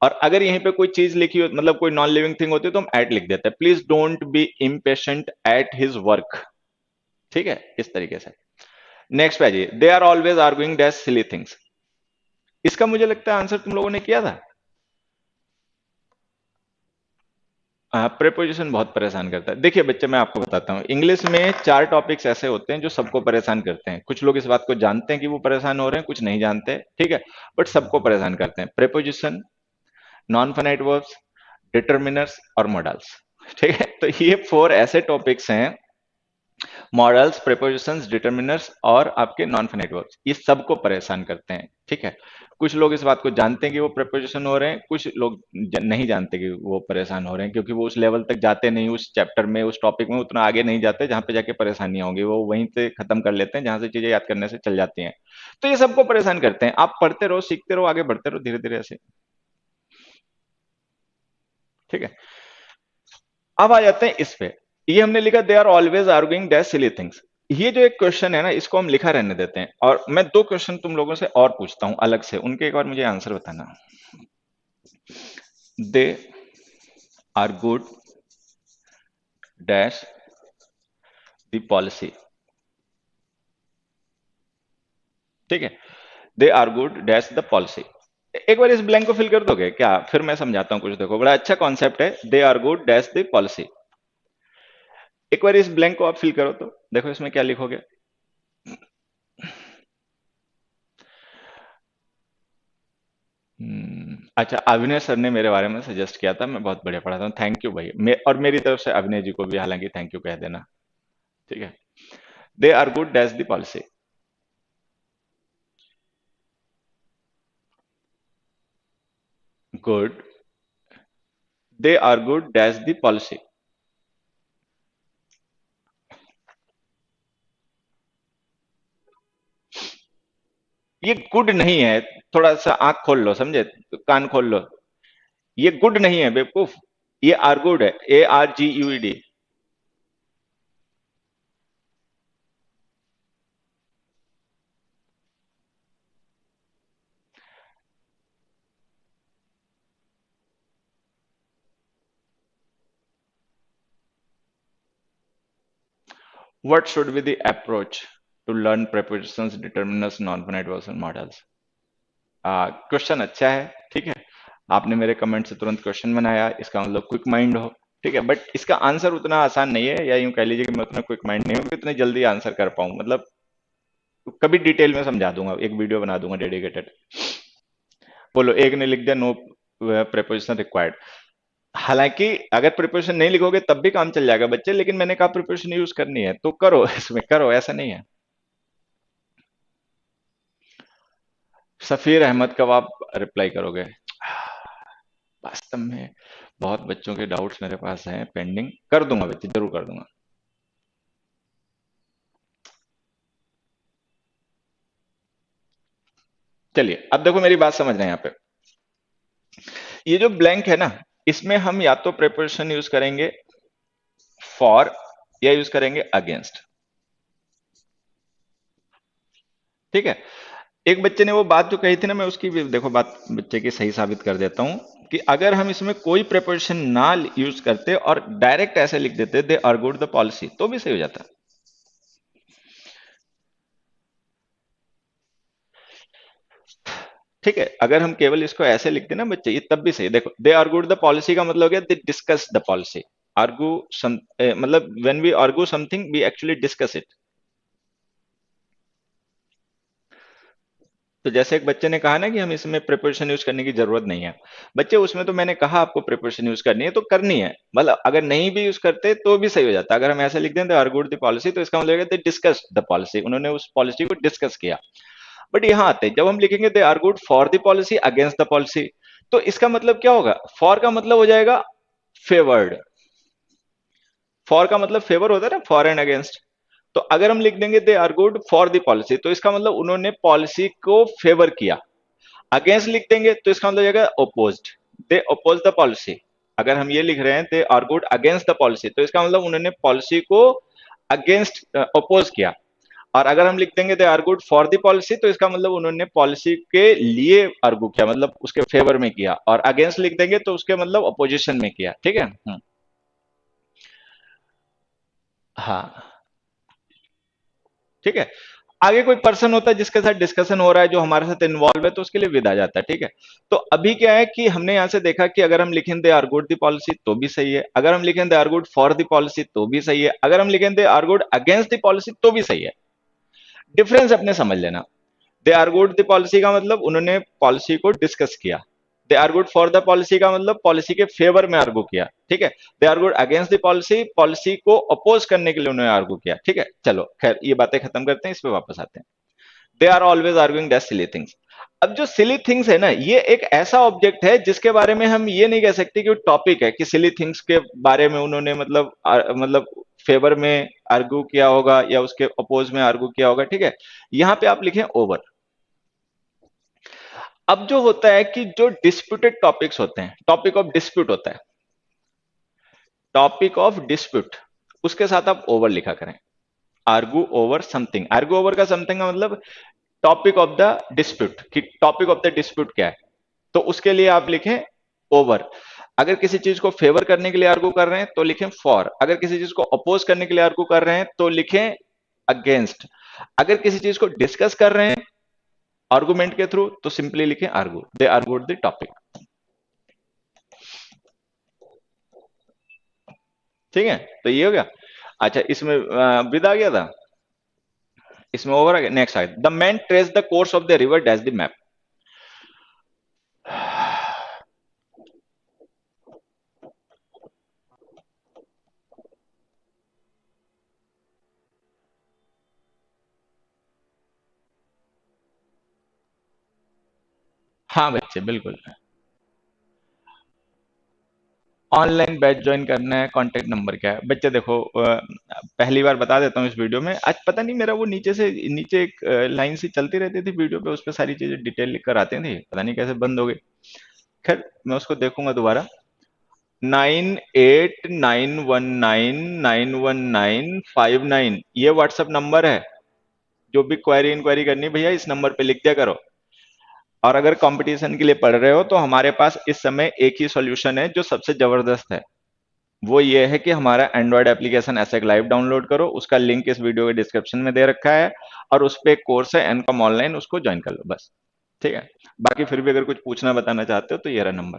और अगर यहीं पे कोई चीज लिखी हो मतलब कोई नॉन लिविंग थिंग होती है तो हम एट लिख देते हैं, please don't be impatient at his work, ठीक है, इस तरीके से। नेक्स्ट पे आ जाइए, they are always arguing dash silly things. इसका मुझे लगता है आंसर तुम लोगों ने किया था। प्रेपोजिशन बहुत परेशान करता है। देखिए बच्चे मैं आपको बताता हूँ, इंग्लिश में चार टॉपिक्स ऐसे होते हैं जो सबको परेशान करते हैं। कुछ लोग इस बात को जानते हैं कि वो परेशान हो रहे हैं, कुछ नहीं जानते, ठीक है, बट सबको परेशान करते हैं। Preposition, non finite verbs, determiners और मॉडल्स, ठीक है। तो ये फोर ऐसे टॉपिक्स हैं, मॉडल्स, प्रेपोजिशंस, डिटर्मिनर्स और आपके नॉन फाइनाइट वर्ब्स, ये सबको परेशान करते हैं, ठीक है। कुछ लोग इस बात को जानते हैं कि वो प्रेपोजिशन हो रहे हैं, कुछ लोग नहीं जानते कि वो परेशान हो रहे हैं, क्योंकि वो उस लेवल तक जाते नहीं, उस चैप्टर में, उस टॉपिक में उतना आगे नहीं जाते जहां पे जाके परेशानियां होंगी, वो वहीं से खत्म कर लेते हैं जहां से चीजें याद करने से चल जाती हैं। तो ये सबको परेशान करते हैं। आप पढ़ते रहो, सीखते रहो, आगे बढ़ते रहो धीरे धीरे ऐसे, ठीक है। अब आ जाते हैं इस पे, ये हमने लिखा they are always arguing that silly things. ये जो एक क्वेश्चन है ना इसको हम लिखा रहने देते हैं, और मैं दो क्वेश्चन तुम लोगों से और पूछता हूं अलग से, उनके एक बार मुझे आंसर बताना। They are good dash the policy, ठीक है, they are good dash the policy. एक बार इस ब्लैंक को फिल कर दोगे क्या, फिर मैं समझाता हूं कुछ, देखो बड़ा अच्छा कॉन्सेप्ट है, they are good dash the policy. एक बार इस ब्लैंक को आप फिल करो तो देखो इसमें क्या लिखोगे। अच्छा, अभिनय सर ने मेरे बारे में सजेस्ट किया था, मैं बहुत बढ़िया पढ़ाता हूँ, थैंक यू भाई। और मेरी तरफ से अभिनय जी को भी हालांकि थैंक यू कह देना, ठीक है। They are good dash the policy, good, they are good dash the policy. ये गुड नहीं है, थोड़ा सा आंख खोल लो, समझे, कान खोल लो। ये गुड नहीं है बेवकूफ, ये आर गुड है, ARGUED। What should be the approach to learn prepositions, determiners, non-finite verbs and models? Question अच्छा है, ठीक है, आपने मेरे कमेंट से तुरंत क्वेश्चन बनाया, इसका मतलब क्विक माइंड हो, ठीक है, बट इसका आंसर उतना आसान नहीं है, या यूं कह लीजिए कि मैं उतना क्विक माइंड नहीं हूं कि इतने जल्दी आंसर कर पाऊं, मतलब कभी डिटेल में समझा दूंगा, एक वीडियो बना दूंगा डेडिकेटेड। बोलो, एक ने लिख दिया नो प्रेपोजिशन रिक्वायर्ड। हालांकि अगर प्रिपरेशन नहीं लिखोगे तब भी काम चल जाएगा बच्चे, लेकिन मैंने कहा प्रिपरेशन यूज करनी है तो करो, इसमें करो, ऐसा नहीं है। सफीर अहमद कब आप रिप्लाई करोगे? वास्तव में बहुत बच्चों के डाउट्स मेरे पास हैं पेंडिंग, कर दूंगा बच्चे, जरूर कर दूंगा। चलिए अब देखो मेरी बात समझ रहे हैं यहाँ पे। ये जो ब्लैंक है ना, इसमें हम या तो प्रेपोजिशन यूज करेंगे फॉर या यूज करेंगे अगेंस्ट। ठीक है। एक बच्चे ने वो बात जो कही थी ना, मैं उसकी भी देखो बात बच्चे की सही साबित कर देता हूं कि अगर हम इसमें कोई प्रेपोजिशन ना यूज करते और डायरेक्ट ऐसे लिख देते दे आर्गूड द पॉलिसी, तो भी सही हो जाता। ठीक है, अगर हम केवल इसको ऐसे लिखते ना बच्चे, ये तब भी सही। देखो दे आर्गूड द पॉलिसी का मतलब हो गया they discuss the policy. Argue some मतलब when we argue something we actually discuss it. तो जैसे एक बच्चे ने कहा ना कि हम इसमें प्रिपरेशन यूज करने की जरूरत नहीं है, बच्चे उसमें तो मैंने कहा आपको प्रिपरेशन यूज करनी है तो करनी है, मतलब अगर नहीं भी यूज करते तो भी सही हो जाता। अगर हम ऐसे लिख दें आर्गूड द पॉलिसी, तो इसका मतलब दे डिस्कस द पॉलिसी, उन्होंने उस पॉलिसी को डिस्कस किया। बट यहाँ आते हैं, जब हम लिखेंगे they argued for the policy against the policy, तो इसका मतलब क्या होगा? फॉर का मतलब हो जाएगा फेवर्ड। फॉर का मतलब फेवर होता है ना, फॉर एंड अगेंस्ट। तो अगर हम लिख देंगे दे आर्गूड फॉर द पॉलिसी, तो इसका मतलब उन्होंने पॉलिसी को फेवर किया। अगेंस्ट लिख देंगे तो इसका मतलब हो जाएगा opposed, they oppose the policy. अगर हम ये लिख रहे हैं they argued against the policy, तो इसका मतलब उन्होंने पॉलिसी को अगेंस्ट अपोज किया। और अगर हम लिख देंगे दे आर्गूड फॉर द पॉलिसी, तो इसका मतलब उन्होंने पॉलिसी के लिए आर्गू किया, मतलब उसके फेवर में किया। और अगेंस्ट लिख देंगे तो उसके मतलब अपोजिशन में किया। ठीक है। हाँ। ठीक है। आगे कोई पर्सन होता है जिसके साथ डिस्कशन हो रहा है, जो हमारे साथ इन्वॉल्व है, तो उसके लिए विद आ जाता है। ठीक है। तो अभी क्या है कि हमने यहां से देखा कि अगर हम लिखें they are good the policy तो भी सही है, अगर हम लिखें they are good for the policy तो भी सही है, अगर हम लिखें they are good against the policy तो भी सही है। डिफरेंस अपने समझ लेना। They are good the policy का मतलब उन्होंने पॉलिसी को डिस्कस किया। They are good for the policy का मतलब पॉलिसी के फेवर में आर्गू किया। ठीक है। They are good against the policy, policy को अपोज करने के लिए उन्होंने आर्गू किया। ठीक है। चलो खैर ये बातें खत्म करते हैं, इस पे वापस आते हैं। They are always arguing that silly things. अब जो सिली थिंग्स है ना, ये एक ऐसा ऑब्जेक्ट है जिसके बारे में हम ये नहीं कह सकते कि वो टॉपिक है, कि सिली थिंग्स के बारे में उन्होंने मतलब फेवर में आर्ग्यू किया होगा या उसके अपोज में आर्ग्यू किया होगा। ठीक है। यहां पे आप लिखें ओवर। अब जो होता है कि जो डिस्प्यूटेड टॉपिक्स होते हैं, टॉपिक ऑफ डिस्प्यूट होता है, टॉपिक ऑफ डिस्प्यूट, उसके साथ आप ओवर लिखा करें। Argue over something, argue over का समथिंग का मतलब टॉपिक ऑफ द डिस्प्यूट, कि टॉपिक ऑफ द डिस्प्यूट क्या है, तो उसके लिए आप लिखें ओवर। अगर किसी चीज को फेवर करने के लिए आर्गू कर रहे हैं तो लिखें फॉर, अगर किसी चीज को अपोज करने के लिए आर्गू कर रहे हैं तो लिखें अगेंस्ट, अगर किसी चीज को डिस्कस कर रहे हैं आर्गूमेंट के थ्रू तो सिंपली लिखें आर्गू, दे आर्गूड द टॉपिक। ठीक है। तो ये हो गया। अच्छा, इसमें विद आ गया था, इसमें ओवर आ गया। नेक्स्ट आ गया the man trace the course of the river dash the map. हाँ बच्चे बिल्कुल। ऑनलाइन बैच ज्वाइन करना है, कांटेक्ट नंबर क्या है बच्चे? देखो पहली बार बता देता हूँ इस वीडियो में, आज पता नहीं मेरा वो नीचे से नीचे एक लाइन सी चलती रहती थी वीडियो पे, उस पर सारी चीजें डिटेल लिख कर आते थे, पता नहीं कैसे बंद हो गई। खैर मैं उसको देखूंगा दोबारा। 9891991959 ये व्हाट्सएप नंबर है। जो भी क्वेरी इंक्वायरी करनी है भैया इस नंबर पे लिख दिया करो। और अगर कंपटीशन के लिए पढ़ रहे हो तो हमारे पास इस समय एक ही सॉल्यूशन है जो सबसे जबरदस्त है। वो ये है कि हमारा Android application SAC live download करो, उसका लिंक इस वीडियो के डिस्क्रिप्शन में दे रखा है, और उस पे एक कोर्स है एनकॉम ऑनलाइन, उसको ज्वाइन कर लो बस। ठीक है। बाकी फिर भी अगर कुछ पूछना बताना चाहते हो तो ये रहा नंबर।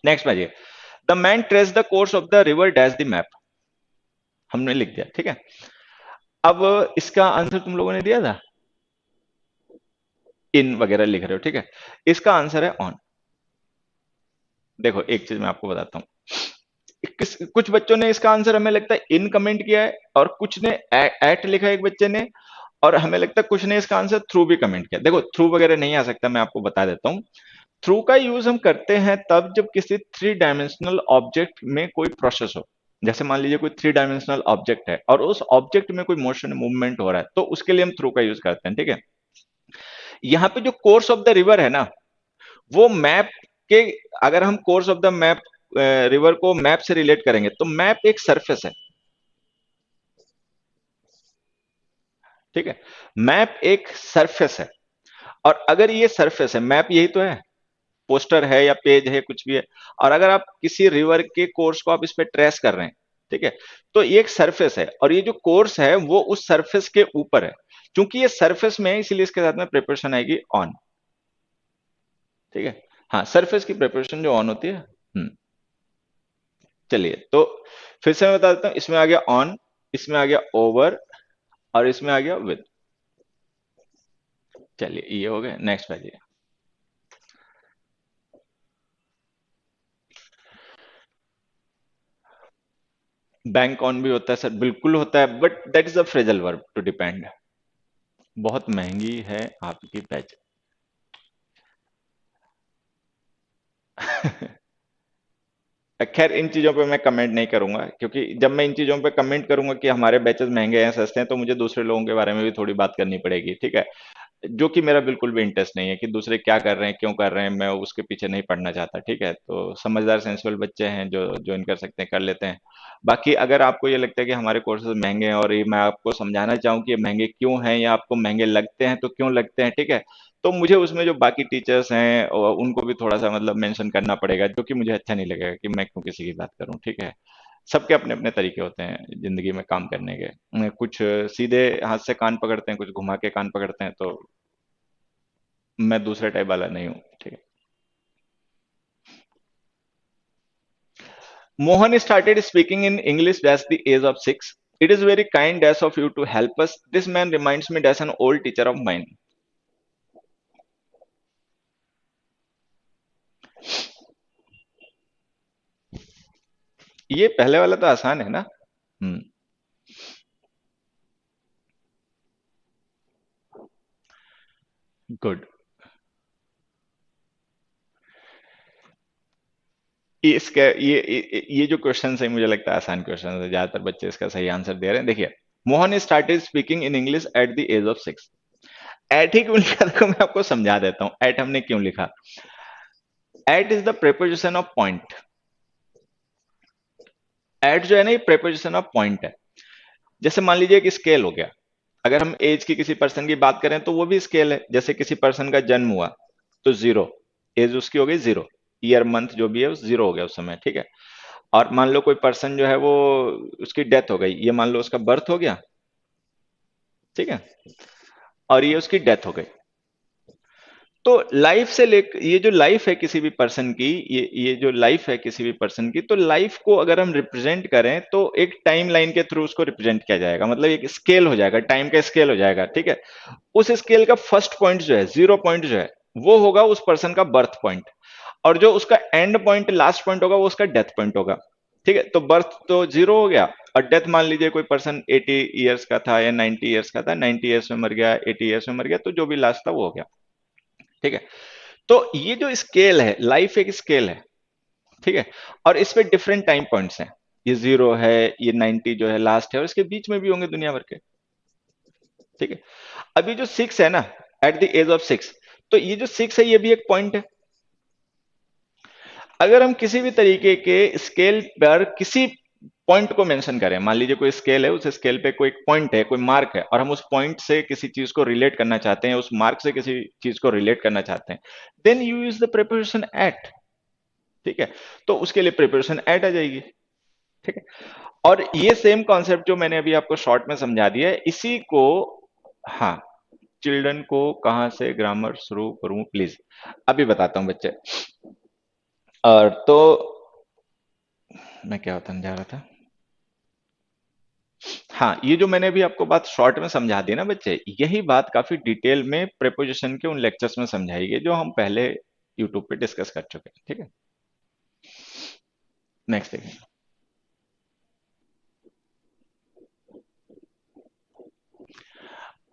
नेक्स्ट में the man trace the course of the river dash the map, हमने लिख दिया। ठीक है। अब इसका आंसर तुम लोगों ने दिया था, इन वगैरह लिख रहे हो। ठीक है। इसका आंसर है ऑन। देखो एक चीज मैं आपको बताता हूँ, कुछ बच्चों ने इसका आंसर हमें लगता है इन कमेंट किया है, और कुछ ने एट लिखा है एक बच्चे ने, और हमें लगता है कुछ ने इसका आंसर थ्रू भी कमेंट किया। देखो थ्रू वगैरह नहीं आ सकता, मैं आपको बता देता हूँ। थ्रू का यूज हम करते हैं तब जब किसी थ्री डायमेंशनल ऑब्जेक्ट में कोई प्रोसेस हो। जैसे मान लीजिए कोई थ्री डायमेंशनल ऑब्जेक्ट है और उस ऑब्जेक्ट में कोई मोशन मूवमेंट हो रहा है, तो उसके लिए हम थ्रू का यूज करते हैं, ठीक है। यहाँ पे जो कोर्स ऑफ द रिवर है ना, वो मैप के, अगर हम course of the map river को मैप से रिलेट करेंगे तो मैप एक सरफेस है, ठीक है। मैप एक सरफेस है, और अगर ये सरफेस है, मैप यही तो है, पोस्टर है या पेज है, कुछ भी है। और अगर आप किसी रिवर के कोर्स को आप इस पे ट्रेस कर रहे हैं, ठीक है, तो ये एक सरफेस है, और ये जो कोर्स है वो उस सरफेस के ऊपर है। क्योंकि ये सरफेस में है, इसीलिए इसके साथ में प्रिपरेशन आएगी ऑन, ठीक है। हाँ, सरफेस की प्रिपरेशन जो ऑन होती है। चलिए, तो फिर से मैं बता देता हूँ, इसमें आ गया ऑन, इसमें आ गया ओवर, और इसमें आ गया विद। चलिए, ये हो गया, नेक्स्ट पढ़िए। बैंक ऑन भी होता है सर, बिल्कुल होता है, but that is a phrasal verb to depend. बहुत महंगी है आपकी बैच। खैर, इन चीजों पे मैं कमेंट नहीं करूंगा, क्योंकि जब मैं इन चीजों पे कमेंट करूंगा कि हमारे बैचेस महंगे हैं सस्ते हैं, तो मुझे दूसरे लोगों के बारे में भी थोड़ी बात करनी पड़ेगी, ठीक है। जो कि मेरा बिल्कुल भी इंटरेस्ट नहीं है कि दूसरे क्या कर रहे हैं, क्यों कर रहे हैं, मैं उसके पीछे नहीं पड़ना चाहता, ठीक है। तो समझदार सेंसिबल बच्चे हैं जो ज्वाइन कर सकते हैं, कर लेते हैं। बाकी अगर आपको ये लगता है कि हमारे कोर्सेज महंगे हैं, और ये मैं आपको समझाना चाहूँ कि ये महंगे क्यों हैं, या आपको महंगे लगते हैं तो क्यों लगते हैं, ठीक है, तो मुझे उसमें जो बाकी टीचर्स हैं और उनको भी थोड़ा सा मतलब मेंशन करना पड़ेगा, जो कि मुझे अच्छा नहीं लगेगा कि मैं क्यों किसी की बात करूं, ठीक है। सबके अपने अपने तरीके होते हैं जिंदगी में काम करने के। कुछ सीधे हाथ से कान पकड़ते हैं, कुछ घुमा के कान पकड़ते हैं, तो मैं दूसरे टाइप वाला नहीं हूँ, ठीक है। Mohan started speaking in English at the age of 6. It is very kind dash of you to help us. This man reminds me dash an old teacher of mine. ये पहले वाला तो आसान है ना। हम्म। गुड। इसका ये जो क्वेश्चन है, मुझे लगता है आसान क्वेश्चन है, ज्यादातर बच्चे इसका सही आंसर दे रहे हैं। देखिए, Mohan started speaking in English at the age of 6। At ही क्यों लिखा था, मैं आपको समझा देता हूँ एट हमने क्यों लिखा। At is the preposition of point. At जो है ना, ये प्रेपोजिशन ऑफ पॉइंट है। जैसे मान लीजिए एक स्केल हो गया, अगर हम एज की किसी पर्सन की बात करें तो वो भी स्केल है। जैसे किसी पर्सन का जन्म हुआ तो जीरो, एज उसकी हो गई जीरो, ईयर मंथ जो भी है उस जीरो हो गया उस समय, ठीक है। और मान लो कोई पर्सन जो है वो, उसकी डेथ हो गई, ये मान लो उसका बर्थ हो गया, ठीक है, और ये उसकी डेथ हो गई। तो लाइफ से लेकर, ये जो लाइफ है किसी भी पर्सन की, ये जो लाइफ है किसी भी पर्सन की, तो लाइफ को अगर हम रिप्रेजेंट करें तो एक टाइम लाइन के थ्रू उसको रिप्रेजेंट किया जाएगा, मतलब एक स्केल हो जाएगा, टाइम का स्केल हो जाएगा, ठीक है। उस स्केल का फर्स्ट पॉइंट जो है, जीरो पॉइंट जो है, वो होगा उस पर्सन का बर्थ पॉइंट, और जो उसका एंड पॉइंट, लास्ट पॉइंट होगा, वो उसका डेथ पॉइंट होगा, ठीक है। तो बर्थ तो जीरो हो गया, और डेथ मान लीजिए कोई पर्सन 80 ईयर्स का था या 90 ईयर्स का था, 90 ईयर्स में मर गया, 80 ईयर्स में मर गया, तो जो भी लास्ट था वो हो गया, ठीक है। तो ये जो स्केल है, लाइफ एक स्केल है, ठीक है। और इस पे डिफरेंट टाइम पॉइंट्स हैं, ये जीरो है, ये 90 जो है लास्ट है, और इसके बीच में भी होंगे दुनिया भर के, ठीक है। अभी जो सिक्स है ना, एट द एज ऑफ 6, तो ये जो सिक्स है ये भी एक पॉइंट है। अगर हम किसी भी तरीके के स्केल पर किसी पॉइंट को मेंशन करें, मान लीजिए कोई स्केल है, उस स्केल पे कोई पॉइंट है, कोई मार्क है, और हम उस पॉइंट से किसी चीज को रिलेट करना चाहते हैं, उस मार्क से किसी चीज को रिलेट करना चाहते हैं, then you use the preposition at, ठीक है। तो उसके लिए प्रिपोजिशन एट आ जाएगी, ठीक है। और ये सेम कॉन्सेप्ट जो मैंने अभी आपको शॉर्ट में समझा दिया है, इसी को, हाँ, चिल्ड्रन को कहां से ग्रामर शुरू करूं प्लीज, अभी बताता हूं बच्चे। और तो मैं क्या बताने जा रहा था, हाँ, ये जो मैंने अभी आपको बात शॉर्ट में समझा दी ना बच्चे, यही बात काफी डिटेल में प्रेपोजिशन के उन लेक्चर्स में समझाई गई जो हम पहले यूट्यूब पे डिस्कस कर चुके हैं, ठीक है। नेक्स्ट देखिए।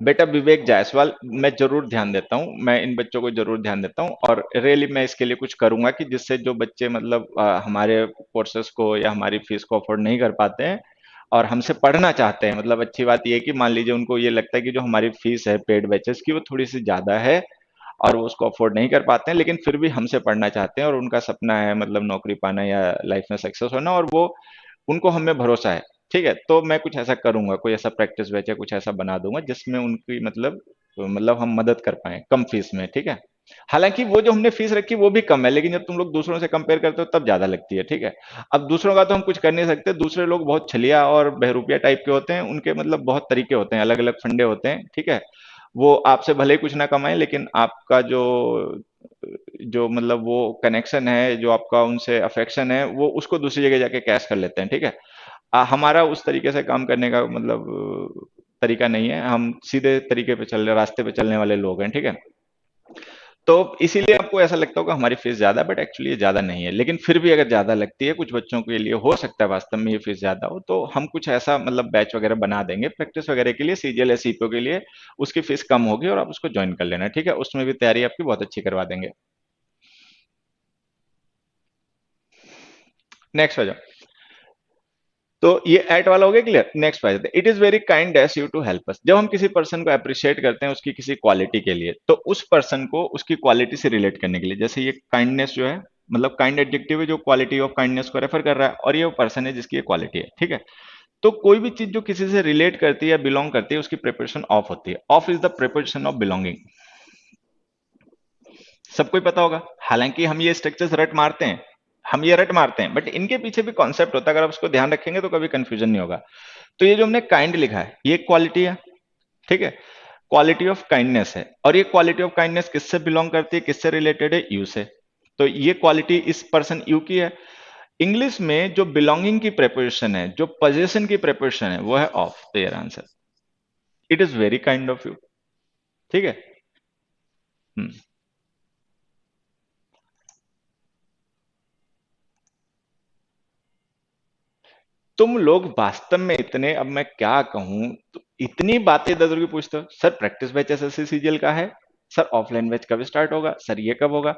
बेटा विवेक जायसवाल, मैं जरूर ध्यान देता हूँ, मैं इन बच्चों को जरूर ध्यान देता हूँ, और रियली मैं इसके लिए कुछ करूंगा कि जिससे जो बच्चे मतलब हमारे कोर्सेज को या हमारी फीस को अफोर्ड नहीं कर पाते हैं और हमसे पढ़ना चाहते हैं, मतलब अच्छी बात यह है कि मान लीजिए उनको ये लगता है कि जो हमारी फीस है पेड बैचेस की वो थोड़ी सी ज्यादा है और वो उसको अफोर्ड नहीं कर पाते हैं, लेकिन फिर भी हमसे पढ़ना चाहते हैं और उनका सपना है मतलब नौकरी पाना या लाइफ में सक्सेस होना, और वो उनको हम में भरोसा है। ठीक है, तो मैं कुछ ऐसा करूंगा, कोई ऐसा प्रैक्टिस बैच या कुछ ऐसा बना दूंगा जिसमें उनकी मतलब हम मदद कर पाए कम फीस में। ठीक है, हालांकि वो जो हमने फीस रखी वो भी कम है, लेकिन जब तुम लोग दूसरों से कंपेयर करते हो तब ज्यादा लगती है। ठीक है, अब दूसरों का तो हम कुछ कर नहीं सकते, दूसरे लोग बहुत छलिया और बहरूपिया टाइप के होते हैं, उनके मतलब बहुत तरीके होते हैं, अलग अलग फंडे होते हैं। ठीक है, वो आपसे भले ही कुछ ना कमाए, लेकिन आपका जो जो मतलब वो कनेक्शन है, जो आपका उनसे अफेक्शन है, वो उसको दूसरी जगह जाके कैश कर लेते हैं। ठीक है, हमारा उस तरीके से काम करने का तरीका नहीं है, हम सीधे तरीके पे चल रहे रास्ते पे चलने वाले लोग हैं। ठीक है, तो इसीलिए आपको ऐसा लगता होगा हमारी फीस ज्यादा, बट एक्चुअली ये ज्यादा नहीं है, लेकिन फिर भी अगर ज्यादा लगती है कुछ बच्चों के लिए, हो सकता है वास्तव में ये फीस ज्यादा हो, तो हम कुछ ऐसा मतलब बैच वगैरह बना देंगे प्रैक्टिस वगैरह के लिए, सीजीएल या सीपीओ के लिए। उसकी फीस कम होगी और आप उसको ज्वाइन कर लेना। ठीक है, उसमें भी तैयारी आपकी बहुत अच्छी करवा देंगे। नेक्स्ट आ जाओ। तो ये एट वाला हो गया क्लियर। नेक्स्ट पे it is very kind dash you to help us. जब हम किसी पर्सन को अप्रिशिएट करते हैं उसकी किसी क्वालिटी के लिए, तो उस पर्सन को उसकी क्वालिटी से रिलेट करने के लिए, जैसे ये काइंडनेस जो है, मतलब काइंड एडजेक्टिव है जो क्वालिटी ऑफ काइंडनेस को रेफर कर रहा है, और ये वो पर्सन है जिसकी ये क्वालिटी है। ठीक है, तो कोई भी चीज जो किसी से रिलेट करती है या बिलोंग करती है, उसकी प्रिपोजिशन ऑफ होती है। Of is the preposition of belonging, सबको ही पता होगा। हालांकि हम ये स्ट्रक्चर्स रट मारते हैं, हम ये रट मारते हैं, बट इनके पीछे भी कॉन्सेप्ट होता है, अगर आप उसको ध्यान रखेंगे तो कभी कंफ्यूजन नहीं होगा। तो ये जो हमने काइंड लिखा है ये क्वालिटी है। ठीक है, क्वालिटी ऑफ काइंडनेस है, और ये क्वालिटी ऑफ काइंडनेस किससे बिलोंग करती है, किससे रिलेटेड है, यू से। तो ये क्वालिटी इस पर्सन यू की है। इंग्लिश में जो बिलोंगिंग की प्रेपोजिशन है, जो पोजीशन की प्रेपोजिशन है, वो है ऑफ। तो ये answer, it is very kind of you. ठीक है। हम्म। तुम लोग वास्तव में इतने, अब मैं क्या कहूं, तो इतनी बातें इधर उधर की पूछते हो। Sir practice batch SSC CGL का है, सर ऑफलाइन बैच कब स्टार्ट होगा, सर ये कब होगा।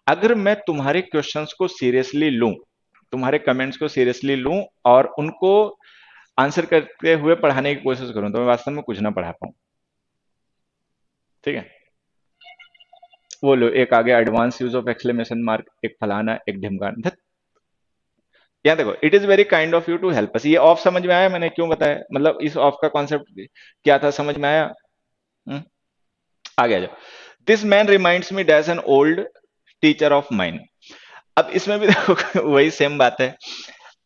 अगर मैं तुम्हारे क्वेश्चंस को सीरियसली लूं, तुम्हारे कमेंट्स को सीरियसली लूं और उनको आंसर करते हुए पढ़ाने की कोशिश करूं, तो मैं वास्तव में कुछ ना पढ़ा पाऊं। ठीक है, वो लो एक आ गया advance use of exclamation mark, एक फलाना, एक ढिमकाना। यहाँ देखो, it is very kind of you to help us. ये ऑफ समझ में आया मैंने क्यों बताया, मतलब इस ऑफ का कॉन्सेप्ट क्या था, समझ में आया। हम्म, आ गया जो, दिस मैन रिमाइंड्स मी डैज an old teacher of mine. अब इसमें भी देखो वही सेम बात है,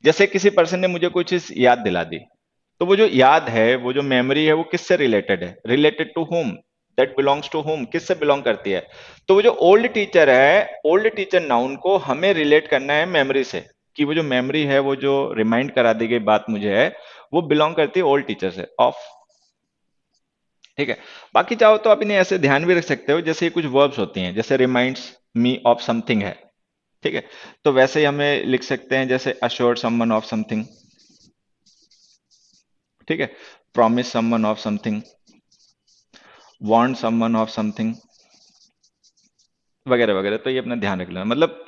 जैसे किसी पर्सन ने मुझे कोई चीज याद दिला दी, तो वो जो याद है, वो जो मेमोरी है, वो किससे रिलेटेड है, related to home, that belongs to home, किससे बिलोंग करती है। तो वो जो ओल्ड टीचर है, ओल्ड टीचर नाउन को हमें रिलेट करना है मेमोरी से, कि वो जो मेमोरी है, वो जो रिमाइंड करा दी गई बात मुझे है, वो बिलोंग करती है ओल्ड टीचर से, ऑफ। ठीक है, बाकी चाहो तो आप इन्हें ऐसे ध्यान भी रख सकते हो, जैसे कुछ वर्ब्स होती हैं, जैसे रिमाइंड्स मी ऑफ समथिंग है। ठीक है, तो वैसे ही हमें लिख सकते हैं, जैसे अश्योर समवन ऑफ समथिंग। ठीक है, promise someone of something, want someone of something, वगैरह वगैरह। तो ये अपना ध्यान रख लेना, मतलब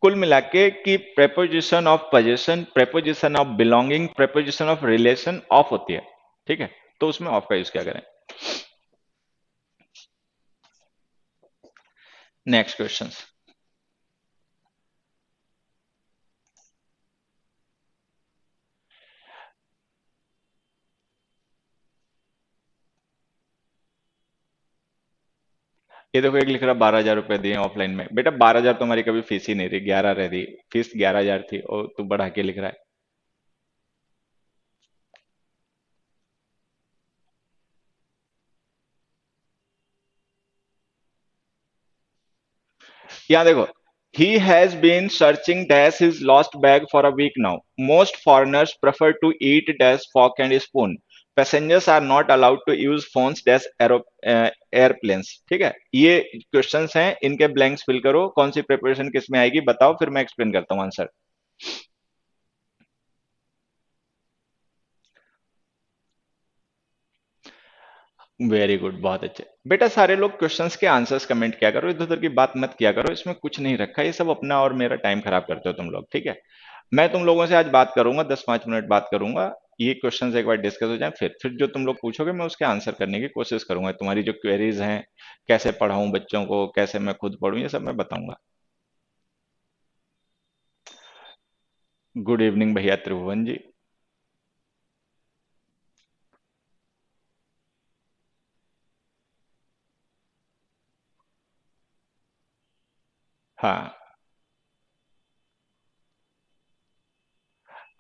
कुल मिला के कि preposition of position, preposition of belonging, preposition of relation of होती है। ठीक है, तो उसमें ऑफ का यूज क्या करें। Next question. ये देखो एक लिख रहा 12,000 रुपए दिए ऑफलाइन में। बेटा 12,000 तो हमारी कभी फीस ही नहीं रही, 11 रह रही। फीस 11,000 थी और तू बढ़ा के लिख रहा है। यहाँ देखो, he has been searching dash his lost bag for a week now. Most foreigners prefer to eat dash fork and spoon. Passengers are not allowed to use phones dash airplanes. ठीक है, ये क्वेश्चंस हैं, इनके blanks fill करो, कौन सी preparation किस में आएगी बताओ, फिर मैं एक्सप्लेन करता हूँ आंसर। वेरी गुड, बहुत अच्छे बेटा। सारे लोग क्वेश्चंस के आंसर्स कमेंट किया करो, इधर उधर की बात मत किया करो, इसमें कुछ नहीं रखा, ये सब अपना और मेरा टाइम खराब करते हो तुम लोग, ठीक है। मैं तुम लोगों से आज बात करूंगा, 10-5 मिनट बात करूंगा, ये क्वेश्चंस एक बार डिस्कस हो जाए, फिर जो तुम लोग पूछोगे मैं उसके आंसर करने की कोशिश करूंगा। तुम्हारी जो क्वेरीज हैं, कैसे पढ़ाऊं बच्चों को, कैसे मैं खुद पढ़ूं, ये सब मैं बताऊंगा। गुड इवनिंग भैया त्रिभुवन जी। हाँ,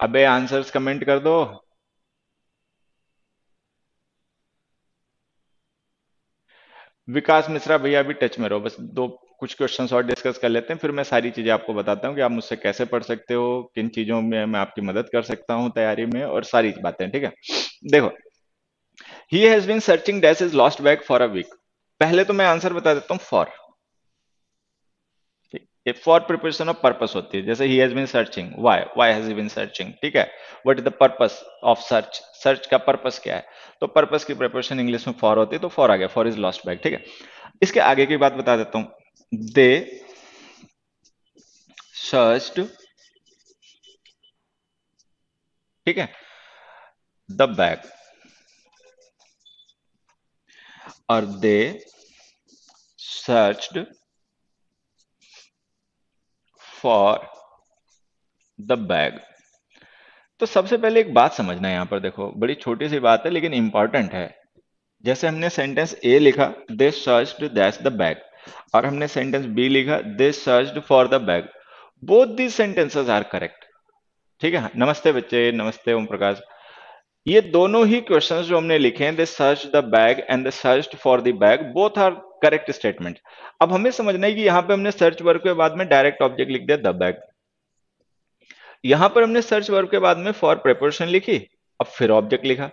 अबे आंसर्स कमेंट कर दो। विकास मिश्रा भैया अभी टच में रहो, बस दो कुछ क्वेश्चंस और डिस्कस कर लेते हैं, फिर मैं सारी चीजें आपको बताता हूँ कि आप मुझसे कैसे पढ़ सकते हो, किन चीजों में मैं आपकी मदद कर सकता हूँ तैयारी में, और सारी बातें, ठीक है। देखो, he has been searching dash is lost bag for a week. पहले तो मैं आंसर बता देता हूँ, फॉर। ये फॉर प्रिपरेशन ऑफ पर्पस होती है, जैसे he has been searching, why has he been searching, ठीक है। What is the purpose of search, search का पर्पस क्या है, तो पर्पस की प्रिपरेशन इंग्लिश में फॉर होती है, तो फॉर आ गया, फॉर इज लॉस्ट बैग, ठीक है। इसके आगे की बात बता देता हूं, दे सर्च्ड, ठीक है, द बैग, और दे सर्च्ड फॉर द बैग। तो सबसे पहले एक बात समझना है यहां पर, देखो बड़ी छोटी सी बात है लेकिन इंपॉर्टेंट है। जैसे हमने सेंटेंस ए लिखा, they searched that's the bag, और हमने सेंटेंस बी लिखा, they searched for the bag, both these sentences are correct, ठीक है। नमस्ते बच्चे, नमस्ते ओम प्रकाश। ये दोनों ही क्वेश्चंस जो हमने लिखे हैं, they search the bag and they searched for the bag, both are correct statement. अब हमें समझना है कि यहां पे हमने सर्च वर्ब के बाद में डायरेक्ट ऑब्जेक्ट लिख दिया द बैग, यहां पर हमने सर्च वर्ब के बाद में फॉर प्रिपरेशन लिखी, अब फिर ऑब्जेक्ट लिखा।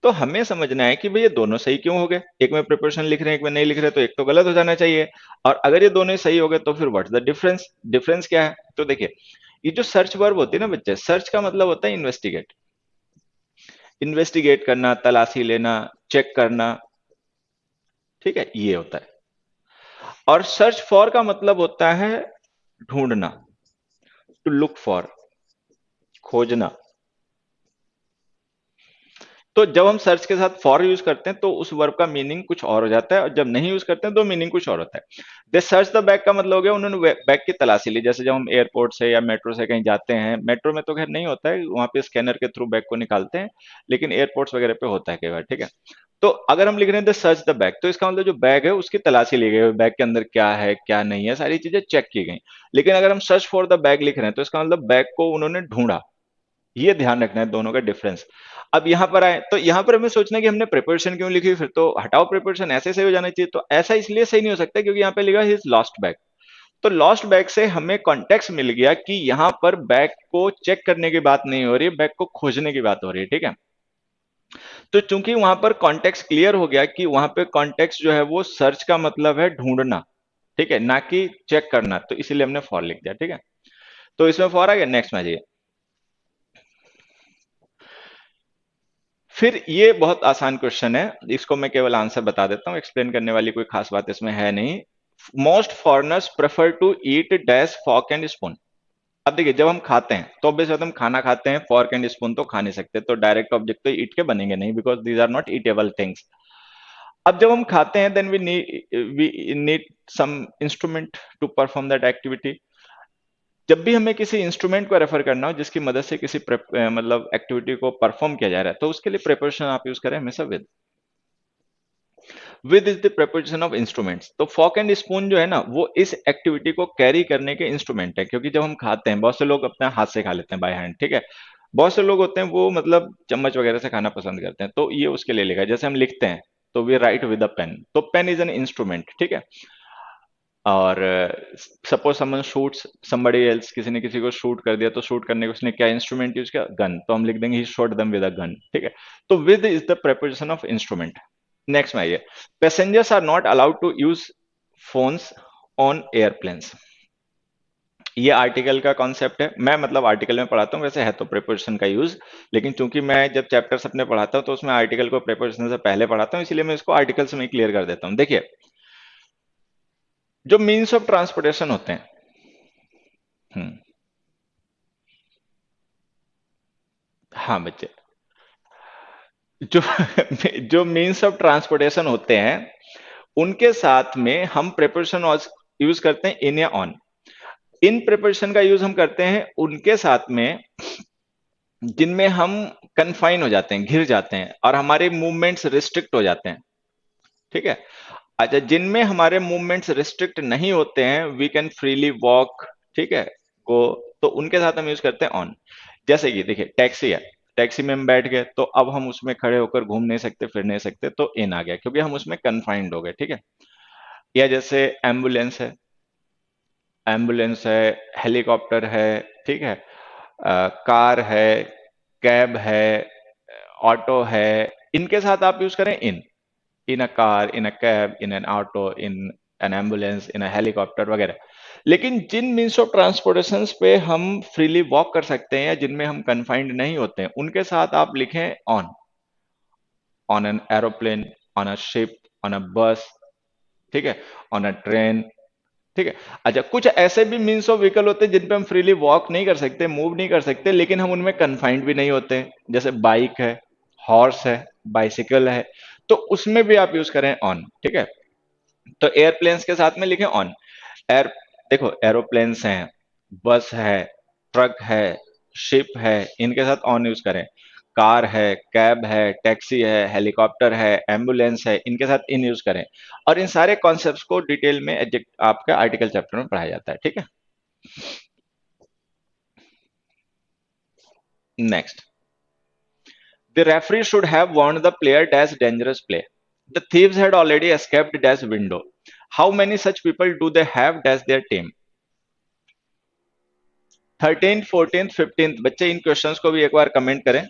तो हमें समझना है कि भाई ये दोनों सही क्यों हो गए, एक में प्रिपरेशन लिख रहे हैं एक में नहीं लिख रहे, तो एक तो गलत हो जाना चाहिए। और अगर ये दोनों ही सही हो गए तो फिर व्हाट्स द डिफरेंस, डिफरेंस क्या है, तो देखिए, ये जो सर्च वर्ब होती है ना बच्चे, सर्च का मतलब होता है इन्वेस्टिगेट, इन्वेस्टिगेट करना, तलाशी लेना, चेक करना, ठीक है, ये होता है। और सर्च फॉर का मतलब होता है ढूंढना, टू लुक फॉर, खोजना। तो जब हम सर्च के साथ फॉर यूज करते हैं तो उस वर्ब का मीनिंग कुछ और हो जाता है, और जब नहीं यूज करते हैं तो मीनिंग कुछ और होता है। दे सर्च द बैग का मतलब हो गया उन्होंने बैग की तलाशी ली, जैसे जब हम एयरपोर्ट से या मेट्रो से कहीं जाते हैं, मेट्रो में तो खैर नहीं होता है, वहां पे स्कैनर के थ्रू बैग को निकालते हैं, लेकिन एयरपोर्ट्स वगैरह पे होता है कई बार, ठीक है। तो अगर हम लिख रहे हैं द सर्च द बैग, तो इसका मतलब जो बैग है उसकी तलाशी ली गई, बैग के अंदर क्या है क्या नहीं है, सारी चीजें चेक की गई। लेकिन अगर हम सर्च फॉर द बैग लिख रहे हैं तो इसका मतलब बैग को उन्होंने ढूंढा, ये ध्यान रखना है दोनों का डिफरेंस। अब यहां पर आए तो यहां पर हमें सोचना है कि हमने प्रिपरेशन क्यों लिखी, फिर तो हटाओ प्रिपरेशन, ऐसे सही हो जाना चाहिए, तो ऐसा इसलिए सही नहीं हो सकता क्योंकि यहाँ पे लिखा हिज लॉस्ट बैग। तो लॉस्ट बैग से हमें कॉन्टेक्स्ट मिल गया कि यहाँ पर बैग को चेक करने की बात नहीं हो रही, बैग को खोजने की बात हो रही है, ठीक है। तो चूंकि वहां पर कॉन्टेक्स्ट क्लियर हो गया कि वहां पे कॉन्टेक्स्ट जो है वो सर्च का मतलब है ढूंढना, ठीक है, ना कि चेक करना, तो इसीलिए हमने फॉर लिख दिया, ठीक है। तो इसमें फॉर आ गया, नेक्स्ट में जाइए। फिर ये बहुत आसान क्वेश्चन है, इसको मैं केवल आंसर बता देता हूं, एक्सप्लेन करने वाली कोई खास बात इसमें है नहीं। Most foreigners prefer to eat dash fork and spoon. अब देखिए, जब हम खाते हैं तो ऑब्वियस बात है, हम खाना खाते हैं, फॉर्क एंड स्पून तो खा नहीं सकते, तो डायरेक्ट ऑब्जेक्ट तो ईट के बनेंगे नहीं, because these are not eatable things. अब जब हम खाते हैं then we need some instrument to perform that activity. जब भी हमें किसी इंस्ट्रूमेंट को रेफर करना हो जिसकी मदद से किसी मतलब एक्टिविटी को परफॉर्म किया जा रहा है, तो उसके लिए प्रिपरेशन आप यूज करें हमेशा with is the preparation of instruments. तो फॉक एंड स्पून जो है ना, वो इस एक्टिविटी को कैरी करने के इंस्ट्रूमेंट है, क्योंकि जब हम खाते हैं, बहुत से लोग अपने हाथ से खा लेते हैं बाय हैंड, ठीक है, बहुत से लोग होते हैं वो मतलब चम्मच वगैरह से खाना पसंद करते हैं, तो ये उसके लिए लिखा है। जैसे हम लिखते हैं तो we write with a pen, तो पेन इज एन इंस्ट्रूमेंट, ठीक है। और suppose someone shoots somebody else, किसी ने किसी को शूट कर दिया, तो शूट करने के उसने क्या इंस्ट्रूमेंट यूज किया, गन, तो हम लिख देंगे he shot them with a gun, ठीक है। तो with is the preposition of instrument. Next में आइए, passengers are not allowed to use phones on airplanes. ये आर्टिकल का कॉन्सेप्ट है। मैं मतलब आर्टिकल में पढ़ाता हूँ, वैसे है तो प्रीपोजिशन का यूज, लेकिन चूंकि मैं जब चैप्टर्स अपने पढ़ाता हूँ तो उसमें आर्टिकल को प्रीपोजिशन से पहले पढ़ाता हूँ, इसलिए मैं इसको आर्टिकल्स में क्लियर कर देता हूँ। देखिए, जो मीन्स ऑफ ट्रांसपोर्टेशन होते हैं, हम्म, हाँ बच्चे, जो जो मीन्स ऑफ ट्रांसपोर्टेशन होते हैं उनके साथ में हम प्रीपोजिशन यूज करते हैं इन या ऑन। इन प्रीपोजिशन का यूज हम करते हैं उनके साथ में जिनमें हम कन्फाइन हो जाते हैं, घिर जाते हैं, और हमारे मूवमेंट्स रिस्ट्रिक्ट हो जाते हैं। ठीक है। अच्छा, जिनमें हमारे मूवमेंट्स रिस्ट्रिक्ट नहीं होते हैं, वी कैन फ्रीली वॉक, ठीक है, गो, तो उनके साथ हम यूज करते हैं ऑन। जैसे कि देखिए, टैक्सी है, टैक्सी में हम बैठ गए तो अब हम उसमें खड़े होकर घूम नहीं सकते, फिर नहीं सकते, तो इन आ गया, क्योंकि हम उसमें कन्फाइंड हो गए। ठीक है। या जैसे एम्बुलेंस है, एम्बुलेंस है, हेलीकॉप्टर है, ठीक है, कार है, कैब है, ऑटो है, इनके साथ आप यूज करें in a car, in a cab, in an auto, in an ambulance, in a helicopter वगैरह। लेकिन जिन मीन्स ऑफ ट्रांसपोर्टेशन पे हम फ्रीली वॉक कर सकते हैं या जिनमें हम कन्फाइंड नहीं होते हैं, उनके साथ आप लिखें on an aeroplane, on a ship, on a बस, ठीक है, ऑन अ ट्रेन। ठीक है। अच्छा, कुछ ऐसे भी मीन्स ऑफ व्हीकल होते हैं जिन पे हम फ्रीली वॉक नहीं कर सकते, मूव नहीं कर सकते, लेकिन हम उनमें कन्फाइंड भी नहीं होते, जैसे बाइक है, हॉर्स है, बाइसिकल है, तो उसमें भी आप यूज करें ऑन। ठीक है। तो एयरप्लेन्स के साथ में लिखें ऑन। एयर देखो, एरोप्लेन्स हैं, बस है, ट्रक है, शिप है, इनके साथ ऑन यूज करें। कार है, कैब है, टैक्सी है, हेलीकॉप्टर है, एम्बुलेंस है, इनके साथ इन यूज करें। और इन सारे कॉन्सेप्ट्स को डिटेल में आपका आर्टिकल चैप्टर में पढ़ाया जाता है। ठीक है। Next, the referee should have warned the player dash dangerous play, the thieves had already escaped dash window, how many such people do they have dash their team? 13th, 14th, 15th, बच्चे इन questions को भी एक बार comment करें।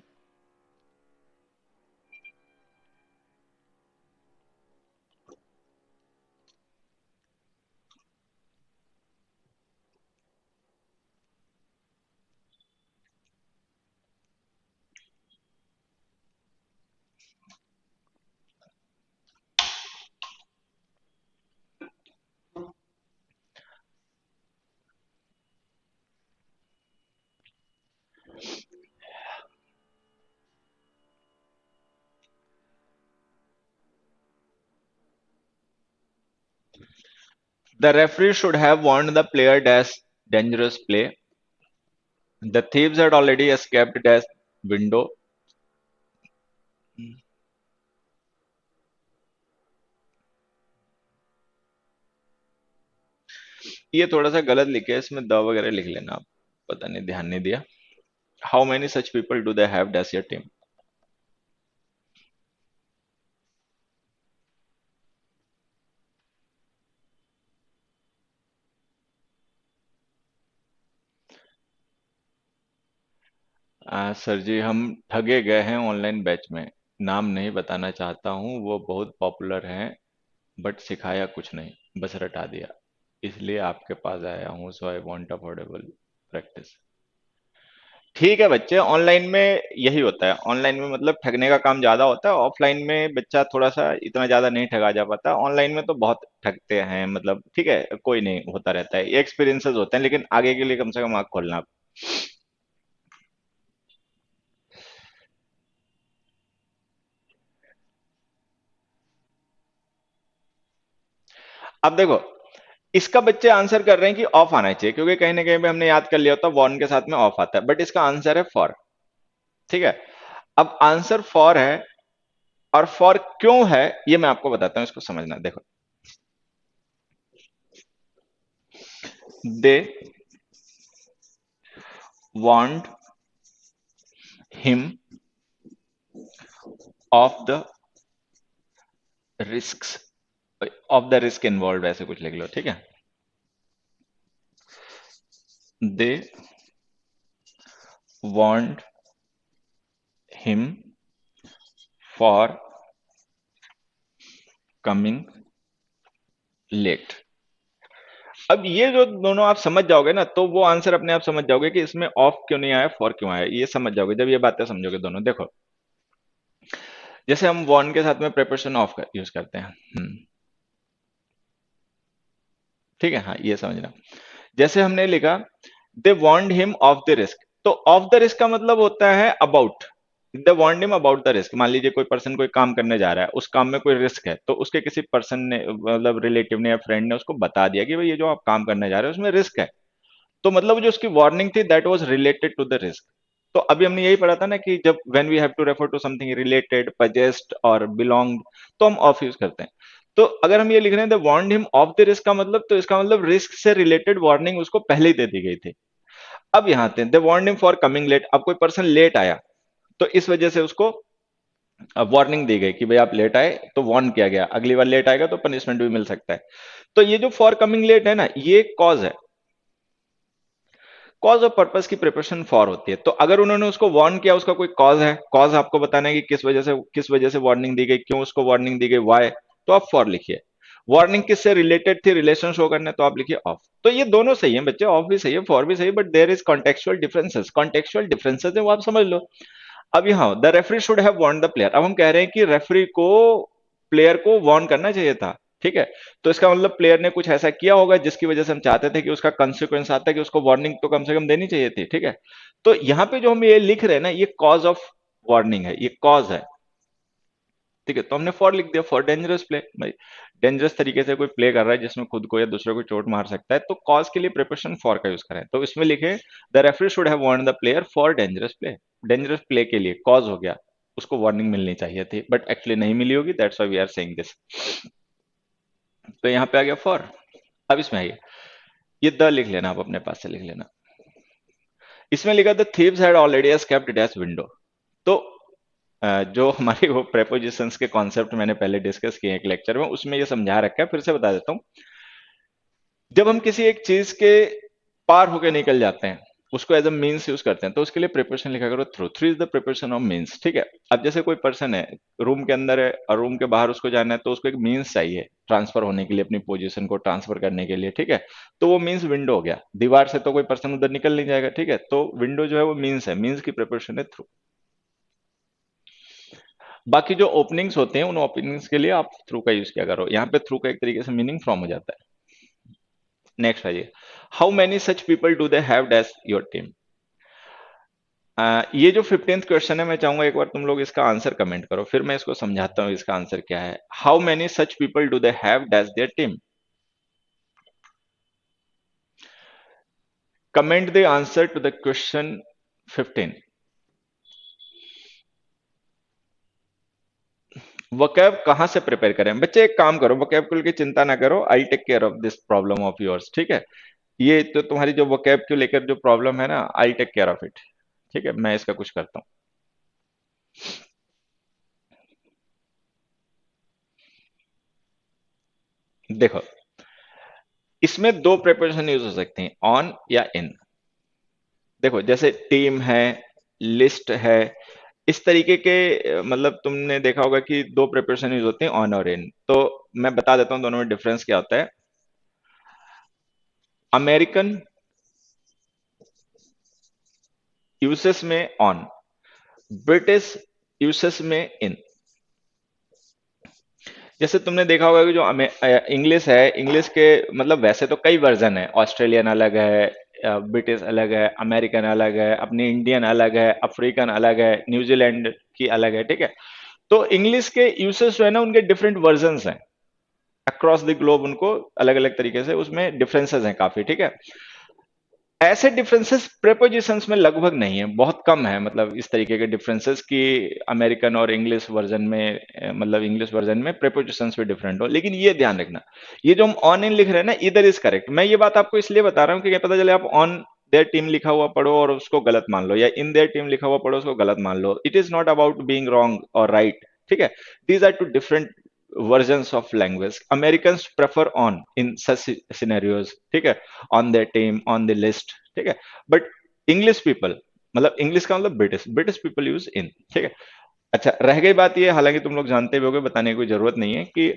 The referee should have warned the player dash dangerous play. The thieves had already escaped dash window. ये थोड़ा सा गलत लिखे है, इसमें द वगैरह लिख लेना आप, पता नहीं ध्यान नहीं दिया। How many such people do they have dash your team? Sir जी, हम ठगे गए हैं ऑनलाइन बैच में, नाम नहीं बताना चाहता हूँ, वो बहुत पॉपुलर हैं, बट सिखाया कुछ नहीं, बस रटा दिया, इसलिए आपके पास आया हूँ, सो आई वांट अफोर्डेबल प्रैक्टिस। ठीक है बच्चे, ऑनलाइन में यही होता है, ऑनलाइन में मतलब ठगने का काम ज्यादा होता है, ऑफलाइन में बच्चा थोड़ा सा इतना ज्यादा नहीं ठगा जा पाता, ऑनलाइन में तो बहुत ठगते हैं, मतलब ठीक है, कोई नहीं, होता रहता है, ये एक्सपीरियंसेस होते हैं, लेकिन आगे के लिए कम से कम आँख खोलना आप। अब देखो, इसका बच्चे आंसर कर रहे हैं कि ऑफ आना चाहिए, क्योंकि कहीं ना कहीं पे हमने याद कर लिया होता है वॉन के साथ में ऑफ आता है, बट इसका आंसर है फॉर। ठीक है। अब आंसर फॉर है, और फॉर क्यों है ये मैं आपको बताता हूं, इसको समझना। देखो, they want him of the risk, of the risk involve, ऐसे कुछ लिख लो। ठीक है। They want him for coming late. अब ये जो दोनों आप समझ जाओगे ना, तो वो आंसर अपने आप समझ जाओगे कि इसमें ऑफ क्यों नहीं आया, फॉर क्यों आया, ये समझ जाओगे जब ये बातें समझोगे दोनों। देखो, जैसे हम वॉन के साथ में प्रेपोजिशन ऑफ का यूज करते हैं। ठीक है, हाँ ये समझना। जैसे हमने लिखा they warned him of the risk, तो ऑफ द रिस्क का मतलब होता है about. They warned him about the risk, मान लीजिए कोई पर्सन कोई काम करने जा रहा है, उस काम में कोई रिस्क है, तो उसके किसी पर्सन ने, मतलब रिलेटिव ने या फ्रेंड ने उसको बता दिया कि भाई ये जो आप काम करने जा रहे हो उसमें रिस्क है। तो मतलब जो उसकी वार्निंग थी that was related to the risk. तो अभी हमने यही पढ़ा था ना कि जब when we have to refer to something related, possessed और बिलोंग, तो हम ऑफ यूज करते हैं। तो अगर हम ये लिख रहे हैं the warned him of the risk का मतलब, तो इसका मतलब रिस्क से रिलेटेड वार्निंग उसको पहले ही दे दी गई थी। अब यहाँ थे the warned him for coming late, अब कोई पर्सन लेट आया तो इस वजह से उसको वार्निंग दी गई कि भाई आप लेट आए तो वार्न किया गया, अगली बार लेट आएगा तो पनिशमेंट भी मिल सकता है। तो ये जो फॉर कमिंग लेट है ना, ये कॉज है। कॉज और पर्पस की प्रिपरेशन फॉर होती है। तो अगर उन्होंने उसको वार्न किया, उसका कोई कॉज है, कॉज आपको बताना है कि किस वजह से वार्निंग दी गई, क्यों उसको वार्निंग दी गई, वाई, तो आप फॉर लिखिए। वार्निंग किससे रिलेटेड थी, रिलेशन शो करना है, तो आप लिखिए ऑफ। तो ये दोनों सही है बच्चे, ऑफ भी सही है, फॉर भी सही है, but there is contextual differences, contextual differences है वो आप समझ लो। अब यहाँ the referee should have warn the player, अब हम कह रहे हैं कि रेफरी को प्लेयर को वार्न करना चाहिए था। ठीक है, तो इसका मतलब प्लेयर ने कुछ ऐसा किया होगा जिसकी वजह से हम चाहते थे कि उसका कंसिक्वेंस आता है कि उसको वार्निंग तो कम से कम देनी चाहिए थी। ठीक है, तो यहाँ पे जो हम ये लिख रहे हैं ना, ये कॉज ऑफ वार्निंग है, ये कॉज है। ठीक है, तो हमने फॉर लिख दिया, फॉर डेंजरस प्ले, भाई डेंजरस तरीके से कोई प्ले कर रहा है जिसमें खुद को या दूसरे को चोट मार सकता है, तो कॉज के लिए प्रिपरेशन फॉर का यूज करें, तो इसमें लिखे the referee should have warn the player for dangerous play. Dangerous play के लिए कॉज हो गया, उसको वार्निंग मिलनी चाहिए थी, बट एक्चुअली नहीं मिली होगी, that's why we are saying this. तो यहाँ पे आ गया फॉर। अब इसमें आइए, ये द लिख लेना, आप अपने पास से लिख लेना। इसमें लिखा the thieves had already escaped dash window. तो जो हमारी वो प्रेपोजिशंस के कॉन्सेप्ट मैंने पहले डिस्कस किए एक लेक्चर में, उसमें ये समझा रखा है, फिर से बता देता हूँ। जब हम किसी एक चीज के पार होके निकल जाते हैं, उसको एज अ मीन्स यूज करते हैं, तो उसके लिए प्रिपरेशन लिखा करो through. Through is the preparation of means. ठीक है, अब जैसे कोई पर्सन है, रूम के अंदर है और रूम के बाहर उसको जाना है, तो उसको एक मीन्स चाहिए ट्रांसफर होने के लिए, अपनी पोजीशन को ट्रांसफर करने के लिए। ठीक है, तो वो मीन्स विंडो हो गया, दीवार से तो कोई पर्सन उधर निकल नहीं जाएगा। ठीक है, तो विंडो जो है वो मीन्स है, मीन्स की प्रिपरेशन है थ्रू। बाकी जो ओपनिंग्स होते हैं, उन ओपनिंग्स के लिए आप थ्रू का यूज किया करो। यहाँ पे थ्रू का एक तरीके से मीनिंग फ्रॉम हो जाता है। नेक्स्ट है ये, how many such people do they have dash your team. ये जो 15th क्वेश्चन है, मैं चाहूंगा एक बार तुम लोग इसका आंसर कमेंट करो, फिर मैं इसको समझाता हूँ इसका आंसर क्या है। How many such people do they have dash their team. Comment the answer to the question 15। Vocab कहां से प्रिपेयर करें बच्चे, एक काम करो, वोकैब की चिंता ना करो, I take care of this problem of yours. ठीक है, ये तो तुम्हारी जो वोकैब को लेकर जो प्रॉब्लम है ना, I take care of it. ठीक है, मैं इसका कुछ करता हूँ। देखो, इसमें दो प्रिपरेशन यूज हो सकते हैं, ऑन या इन। देखो, जैसे टीम है, लिस्ट है, इस तरीके के मतलब तुमने देखा होगा कि दो प्रिपरेशन यूज होते हैं, ऑन और इन। तो मैं बता देता हूं दोनों में डिफरेंस क्या होता है। अमेरिकन यूसेस में ऑन, ब्रिटिश यूसेस में इन। जैसे तुमने देखा होगा कि जो इंग्लिश है, इंग्लिश के मतलब वैसे तो कई वर्जन है, ऑस्ट्रेलियन अलग है, ब्रिटिश अलग है, अमेरिकन अलग है, अपनी इंडियन अलग है, अफ्रीकन अलग है, न्यूजीलैंड की अलग है। ठीक है, तो इंग्लिश के यूसेस जो है ना, उनके डिफरेंट वर्जन हैं, अक्रॉस द ग्लोब उनको अलग अलग तरीके से उसमें डिफरेंसेस हैं काफी। ठीक है, ऐसे डिफरेंसेस प्रेपोजिशंस में लगभग नहीं है, बहुत कम है, मतलब इस तरीके के डिफरेंसेस कि अमेरिकन और इंग्लिश वर्जन में मतलब इंग्लिश वर्जन में प्रेपोजिशंस भी डिफरेंट हो। लेकिन ये ध्यान रखना, ये जो हम ऑन इन लिख रहे हैं ना, इधर इज करेक्ट। मैं ये बात आपको इसलिए बता रहा हूँ कि क्या पता चले आप ऑन देयर टीम लिखा हुआ पढ़ो और उसको गलत मान लो, या इन देयर टीम लिखा हुआ पढ़ो उसको गलत मान लो। It is not about being wrong और राइट। ठीक है, these are two different versions of language. Americans prefer on in such scenarios. ठीक है, on their team, on the list. ठीक है, बट इंग्लिश पीपल, मतलब इंग्लिश का मतलब British, British people use in. ठीक है, अच्छा रह गई बात ये, हालांकि तुम लोग जानते भी होगे, बताने की कोई जरूरत नहीं है कि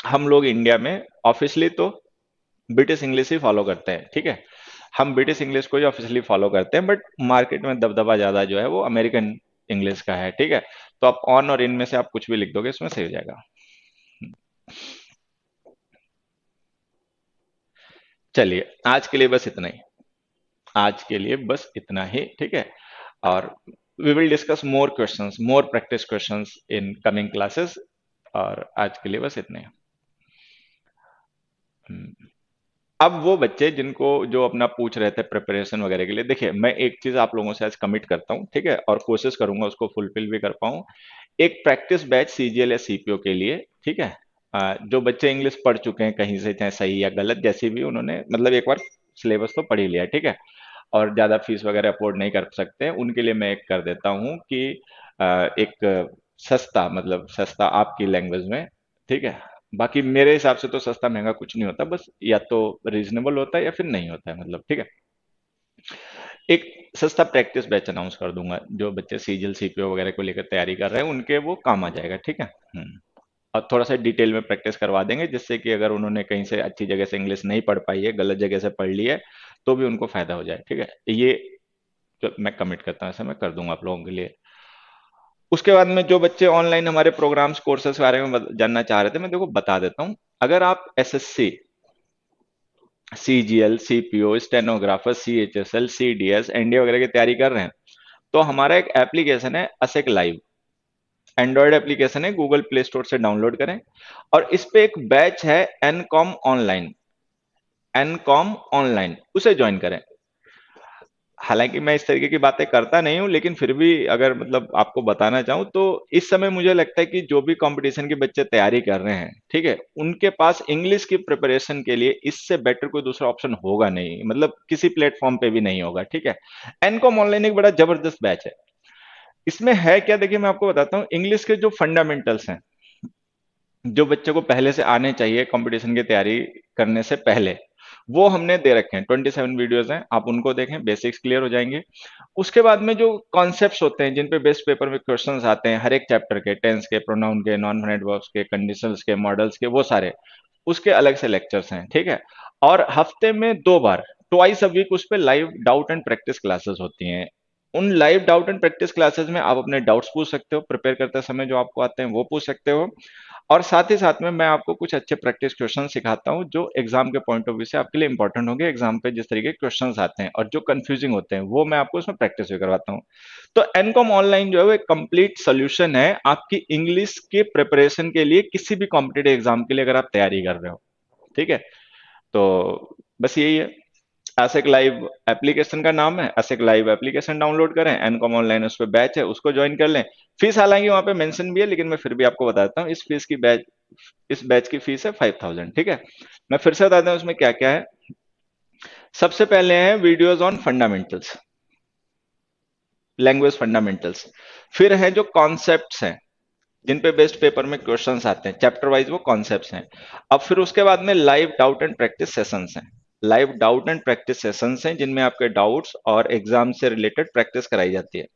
हम लोग इंडिया में ऑफिशियली तो ब्रिटिश इंग्लिश ही फॉलो करते हैं, ठीक है। हम ब्रिटिश इंग्लिश को ही ऑफिशियली फॉलो करते हैं, बट मार्केट में दबदबा ज्यादा जो है वो अमेरिकन इंग्लिश का है, ठीक है। तो आप ऑन और इन में से आप कुछ भी लिख दोगे इसमें सही हो जाएगा। चलिए, आज के लिए बस इतना ही। आज के लिए बस इतना ही, ठीक है। और we will discuss more questions, more practice questions in coming classes. और आज के लिए बस इतने ही। अब वो बच्चे जिनको जो अपना पूछ रहे थे प्रिपरेशन वगैरह के लिए, देखिए मैं एक चीज आप लोगों से आज कमिट करता हूँ, ठीक है, और कोशिश करूंगा उसको फुलफिल भी कर पाऊँ। एक प्रैक्टिस बैच सीजीएल या सीपीओ के लिए, ठीक है। जो बच्चे इंग्लिश पढ़ चुके हैं कहीं से, चाहे सही या गलत जैसी भी, उन्होंने मतलब एक बार सिलेबस तो पढ़ ही लिया है, ठीक है, और ज्यादा फीस वगैरह अफोर्ड नहीं कर सकते हैं, उनके लिए मैं एक कर देता हूँ कि एक सस्ता, मतलब सस्ता आपकी लैंग्वेज में, ठीक है। बाकी मेरे हिसाब से तो सस्ता महंगा कुछ नहीं होता, बस या तो रीजनेबल होता है या फिर नहीं होता है, मतलब ठीक है। एक सस्ता प्रैक्टिस बैच अनाउंस कर दूंगा, जो बच्चे सीजीएल सीपीओ वगैरह को लेकर तैयारी कर रहे हैं उनके वो काम आ जाएगा, ठीक है। और थोड़ा सा डिटेल में प्रैक्टिस करवा देंगे, जिससे कि अगर उन्होंने कहीं से अच्छी जगह से इंग्लिश नहीं पढ़ पाई है, गलत जगह से पढ़ ली है, तो भी उनको फायदा हो जाए, ठीक है। ये जो मैं कमिट करता हूँ ऐसा मैं कर दूंगा आप लोगों के लिए। उसके बाद में जो बच्चे ऑनलाइन हमारे प्रोग्राम्स कोर्सेज के बारे में जानना चाह रहे थे, मैं देखो बता देता हूँ। अगर आप SSC, CGL, CPO, stenographer, CHSL, CDS, NDA वगैरह की तैयारी कर रहे हैं, तो हमारा एक एप्लीकेशन है असेक लाइव, एंड्रॉयड एप्लीकेशन है, गूगल प्ले स्टोर से डाउनलोड करें। और इस पे एक बैच है एनकॉम ऑनलाइन, एनकॉम ऑनलाइन, उसे ज्वाइन करें। हालांकि मैं इस तरीके की बातें करता नहीं हूं, लेकिन फिर भी अगर मतलब आपको बताना चाहूं तो इस समय मुझे लगता है कि जो भी कंपटीशन के बच्चे तैयारी कर रहे हैं, ठीक है, उनके पास इंग्लिश की प्रिपरेशन के लिए इससे बेटर कोई दूसरा ऑप्शन होगा नहीं, मतलब किसी प्लेटफॉर्म पे भी नहीं होगा, ठीक है। एनकॉम ऑनलाइन एक बड़ा जबरदस्त बैच है। इसमें है क्या, देखिए मैं आपको बताता हूँ, इंग्लिश के जो फंडामेंटल्स हैं, जो बच्चे को पहले से आने चाहिए कंपटीशन की तैयारी करने से पहले, वो हमने दे रखे हैं। 27 वीडियोस हैं, आप उनको देखें, बेसिक्स क्लियर हो जाएंगे। उसके बाद में जो कॉन्सेप्ट्स होते हैं जिन पे बेस्ट पेपर में क्वेश्चंस आते हैं, हर एक चैप्टर के, टेंस के, प्रोनाउन के, नॉन फाइनाइट वर्ब्स के, कंडीशंस के, मॉडल्स के, वो सारे उसके अलग से लेक्चर्स हैं, ठीक है। और हफ्ते में 2 बार, ट्वाइस अ वीक, उस पे live doubt and practice classes होती हैं। उन live doubt and practice classes में आप अपने डाउट्स पूछ सकते हो, प्रिपेयर करते समय जो आपको आते हैं वो पूछ सकते हो। और साथ ही साथ में मैं आपको कुछ अच्छे प्रैक्टिस क्वेश्चन सिखाता हूँ, जो एग्जाम के पॉइंट ऑफ व्यू से आपके लिए इंपॉर्टेंट होंगे। एग्जाम पे जिस तरीके के क्वेश्चंस आते हैं और जो कंफ्यूजिंग होते हैं, वो मैं आपको उसमें प्रैक्टिस भी करवाता हूँ। तो एनकॉम ऑनलाइन जो है वो एक कंप्लीट सोल्यूशन है आपकी इंग्लिश के प्रिपरेशन के लिए, किसी भी कॉम्पिटेटिव एग्जाम के लिए अगर आप तैयारी कर रहे हो, ठीक है। तो बस यही है। ASIC लाइव एप्लीकेशन का नाम है, ASIC लाइव एप्लीकेशन डाउनलोड करें, एनकॉम ऑनलाइन उस पर बैच है, उसको ज्वाइन कर लें। फीस हालांकि वहां पे मेंशन भी है, लेकिन मैं फिर भी आपको बता देता हूँ, इस बैच की फीस है 5000, ठीक है। मैं फिर से बताता हूँ उसमें क्या क्या है। सबसे पहले है videos on fundamentals, language fundamentals. फिर है जो कॉन्सेप्ट्स हैं, जिन पे बेस्ट पेपर में क्वेश्चंस आते हैं, चैप्टर वाइज वो कॉन्सेप्ट्स हैं। अब फिर उसके बाद में live doubt and practice sessions हैं, live doubt and practice sessions हैं जिनमें आपके डाउट्स और एग्जाम से रिलेटेड प्रैक्टिस कराई जाती है।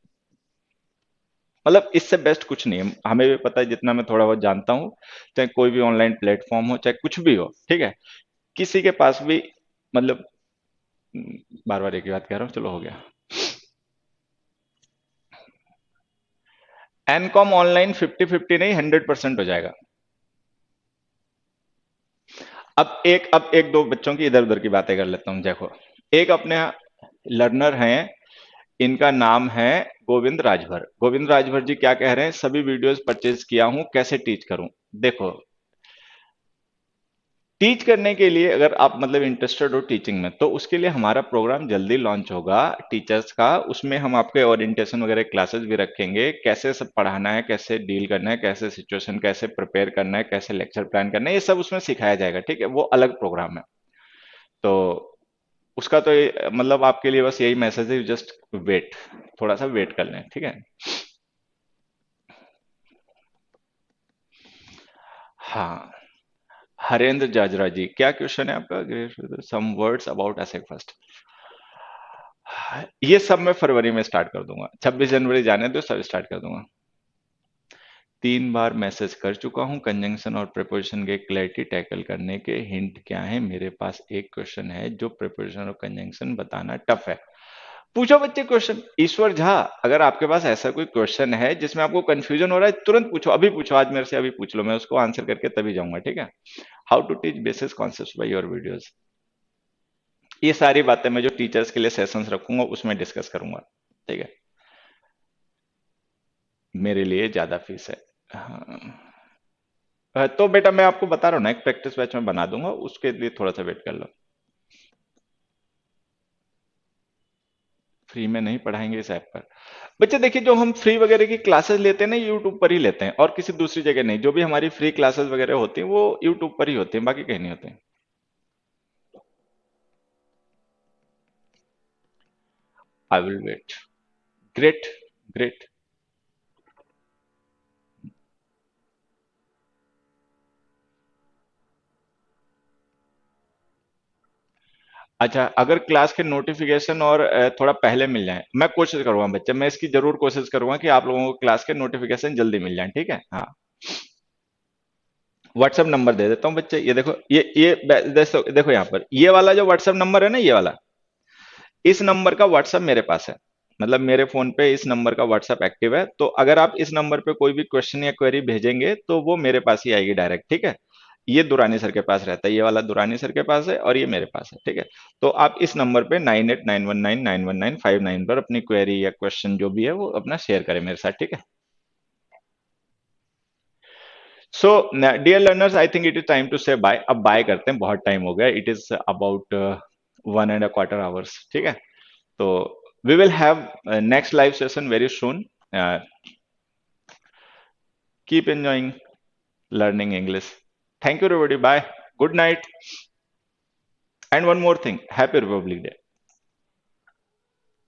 मतलब इससे बेस्ट कुछ नहीं है, हमें भी पता है, जितना मैं थोड़ा बहुत जानता हूँ, चाहे कोई भी ऑनलाइन प्लेटफॉर्म हो, चाहे कुछ भी हो, ठीक है, किसी के पास भी, मतलब बार बार एक ही बात कह रहा हूँ, चलो हो गया। एनकॉम ऑनलाइन 50-50 नहीं, 100% हो जाएगा। अब एक दो बच्चों की इधर उधर की बातें कर लेता हूँ, देखो। एक अपने लर्नर हैं, इनका नाम है गोविंद राजभर। गोविंद राजभर जी क्या कह रहे हैं, सभी वीडियोस परचेज किया हूं, कैसे टीच करूं। देखो, टीच करने के लिए अगर आप मतलब इंटरेस्टेड हो टीचिंग में, तो उसके लिए हमारा प्रोग्राम जल्दी लॉन्च होगा टीचर्स का। उसमें हम आपके ओरिएंटेशन वगैरह क्लासेस भी रखेंगे, कैसे सब पढ़ाना है, कैसे डील करना है, कैसे सिचुएशन कैसे प्रिपेयर करना है, कैसे लेक्चर प्लान करना है, ये सब उसमें सिखाया जाएगा, ठीक है, वो अलग प्रोग्राम है। तो उसका तो मतलब आपके लिए बस यही मैसेज है, जस्ट वेट, थोड़ा सा वेट कर लें, ठीक है। हाँ, हरेंद्र जाजरा जी, क्या क्वेश्चन है आपका, सम वर्ड्स अबाउट एसेक फर्स्ट। ये सब मैं फरवरी में स्टार्ट कर दूंगा, 26 जनवरी जाने दो, सब स्टार्ट कर दूंगा। 3 बार मैसेज कर चुका हूँ कंजंक्शन और प्रीपोजिशन के क्लैरिटी टैकल करने के हिंट क्या है। मेरे पास एक क्वेश्चन है जो प्रीपोजिशन और कंजंक्शन बताना टफ है। पूछो बच्चे क्वेश्चन। ईश्वर झा, अगर आपके पास ऐसा कोई क्वेश्चन है जिसमें आपको कंफ्यूजन हो रहा है, तुरंत पूछो, अभी पूछो, आज मेरे से अभी पूछ लो, मैं उसको आंसर करके तभी जाऊंगा, ठीक है। How to teach basic concept by your videos. ये सारी बातें मैं जो टीचर्स के लिए सेशंस रखूंगा उसमें डिस्कस करूंगा, ठीक है। मेरे लिए ज्यादा फीस है। हाँ। तो बेटा मैं आपको बता रहा हूँ ना, एक प्रैक्टिस बैच में बना दूंगा, उसके लिए थोड़ा सा वेट कर लो। फ्री में नहीं पढ़ाएंगे इस ऐप पर। बच्चे देखिए, जो हम फ्री वगैरह की क्लासेस लेते हैं ना, यूट्यूब पर ही लेते हैं और किसी दूसरी जगह नहीं। जो भी हमारी फ्री क्लासेस वगैरह होती हैं वो यूट्यूब पर ही होती हैं, बाकी कहीं नहीं होते हैं। I will wait. Great. Great. अच्छा, अगर क्लास के नोटिफिकेशन और थोड़ा पहले मिल जाए, मैं कोशिश करूंगा बच्चे, मैं इसकी जरूर कोशिश करूंगा कि आप लोगों को क्लास के नोटिफिकेशन जल्दी मिल जाए, ठीक है। हाँ। व्हाट्सएप नंबर दे देता हूँ बच्चे, ये देखो, देखो यहाँ पर ये वाला जो व्हाट्सएप नंबर है ना, ये वाला, इस नंबर का व्हाट्सएप मेरे पास है। मतलब मेरे फोन पे इस नंबर का व्हाट्सएप एक्टिव है, तो अगर आप इस नंबर पे कोई भी क्वेश्चन या क्वेरी भेजेंगे तो वो मेरे पास ही आएगी डायरेक्ट, ठीक है। ये दुरानी सर के पास रहता है, ये वाला दुरानी सर के पास है और ये मेरे पास है, ठीक है। तो आप इस नंबर पे 9891991159 पर अपनी क्वेरी या क्वेश्चन जो भी है वो अपना शेयर करें मेरे साथ, ठीक है। So dear learners, I think it is time to say bye. अब बाय करते हैं, बहुत टाइम हो गया, इट इज अबाउट 1.25 आवर्स, ठीक है। तो we will have a next live session very soon. uh, keep enjoying learning English. Thank you everybody, bye, good night, and one more thing, happy Republic Day.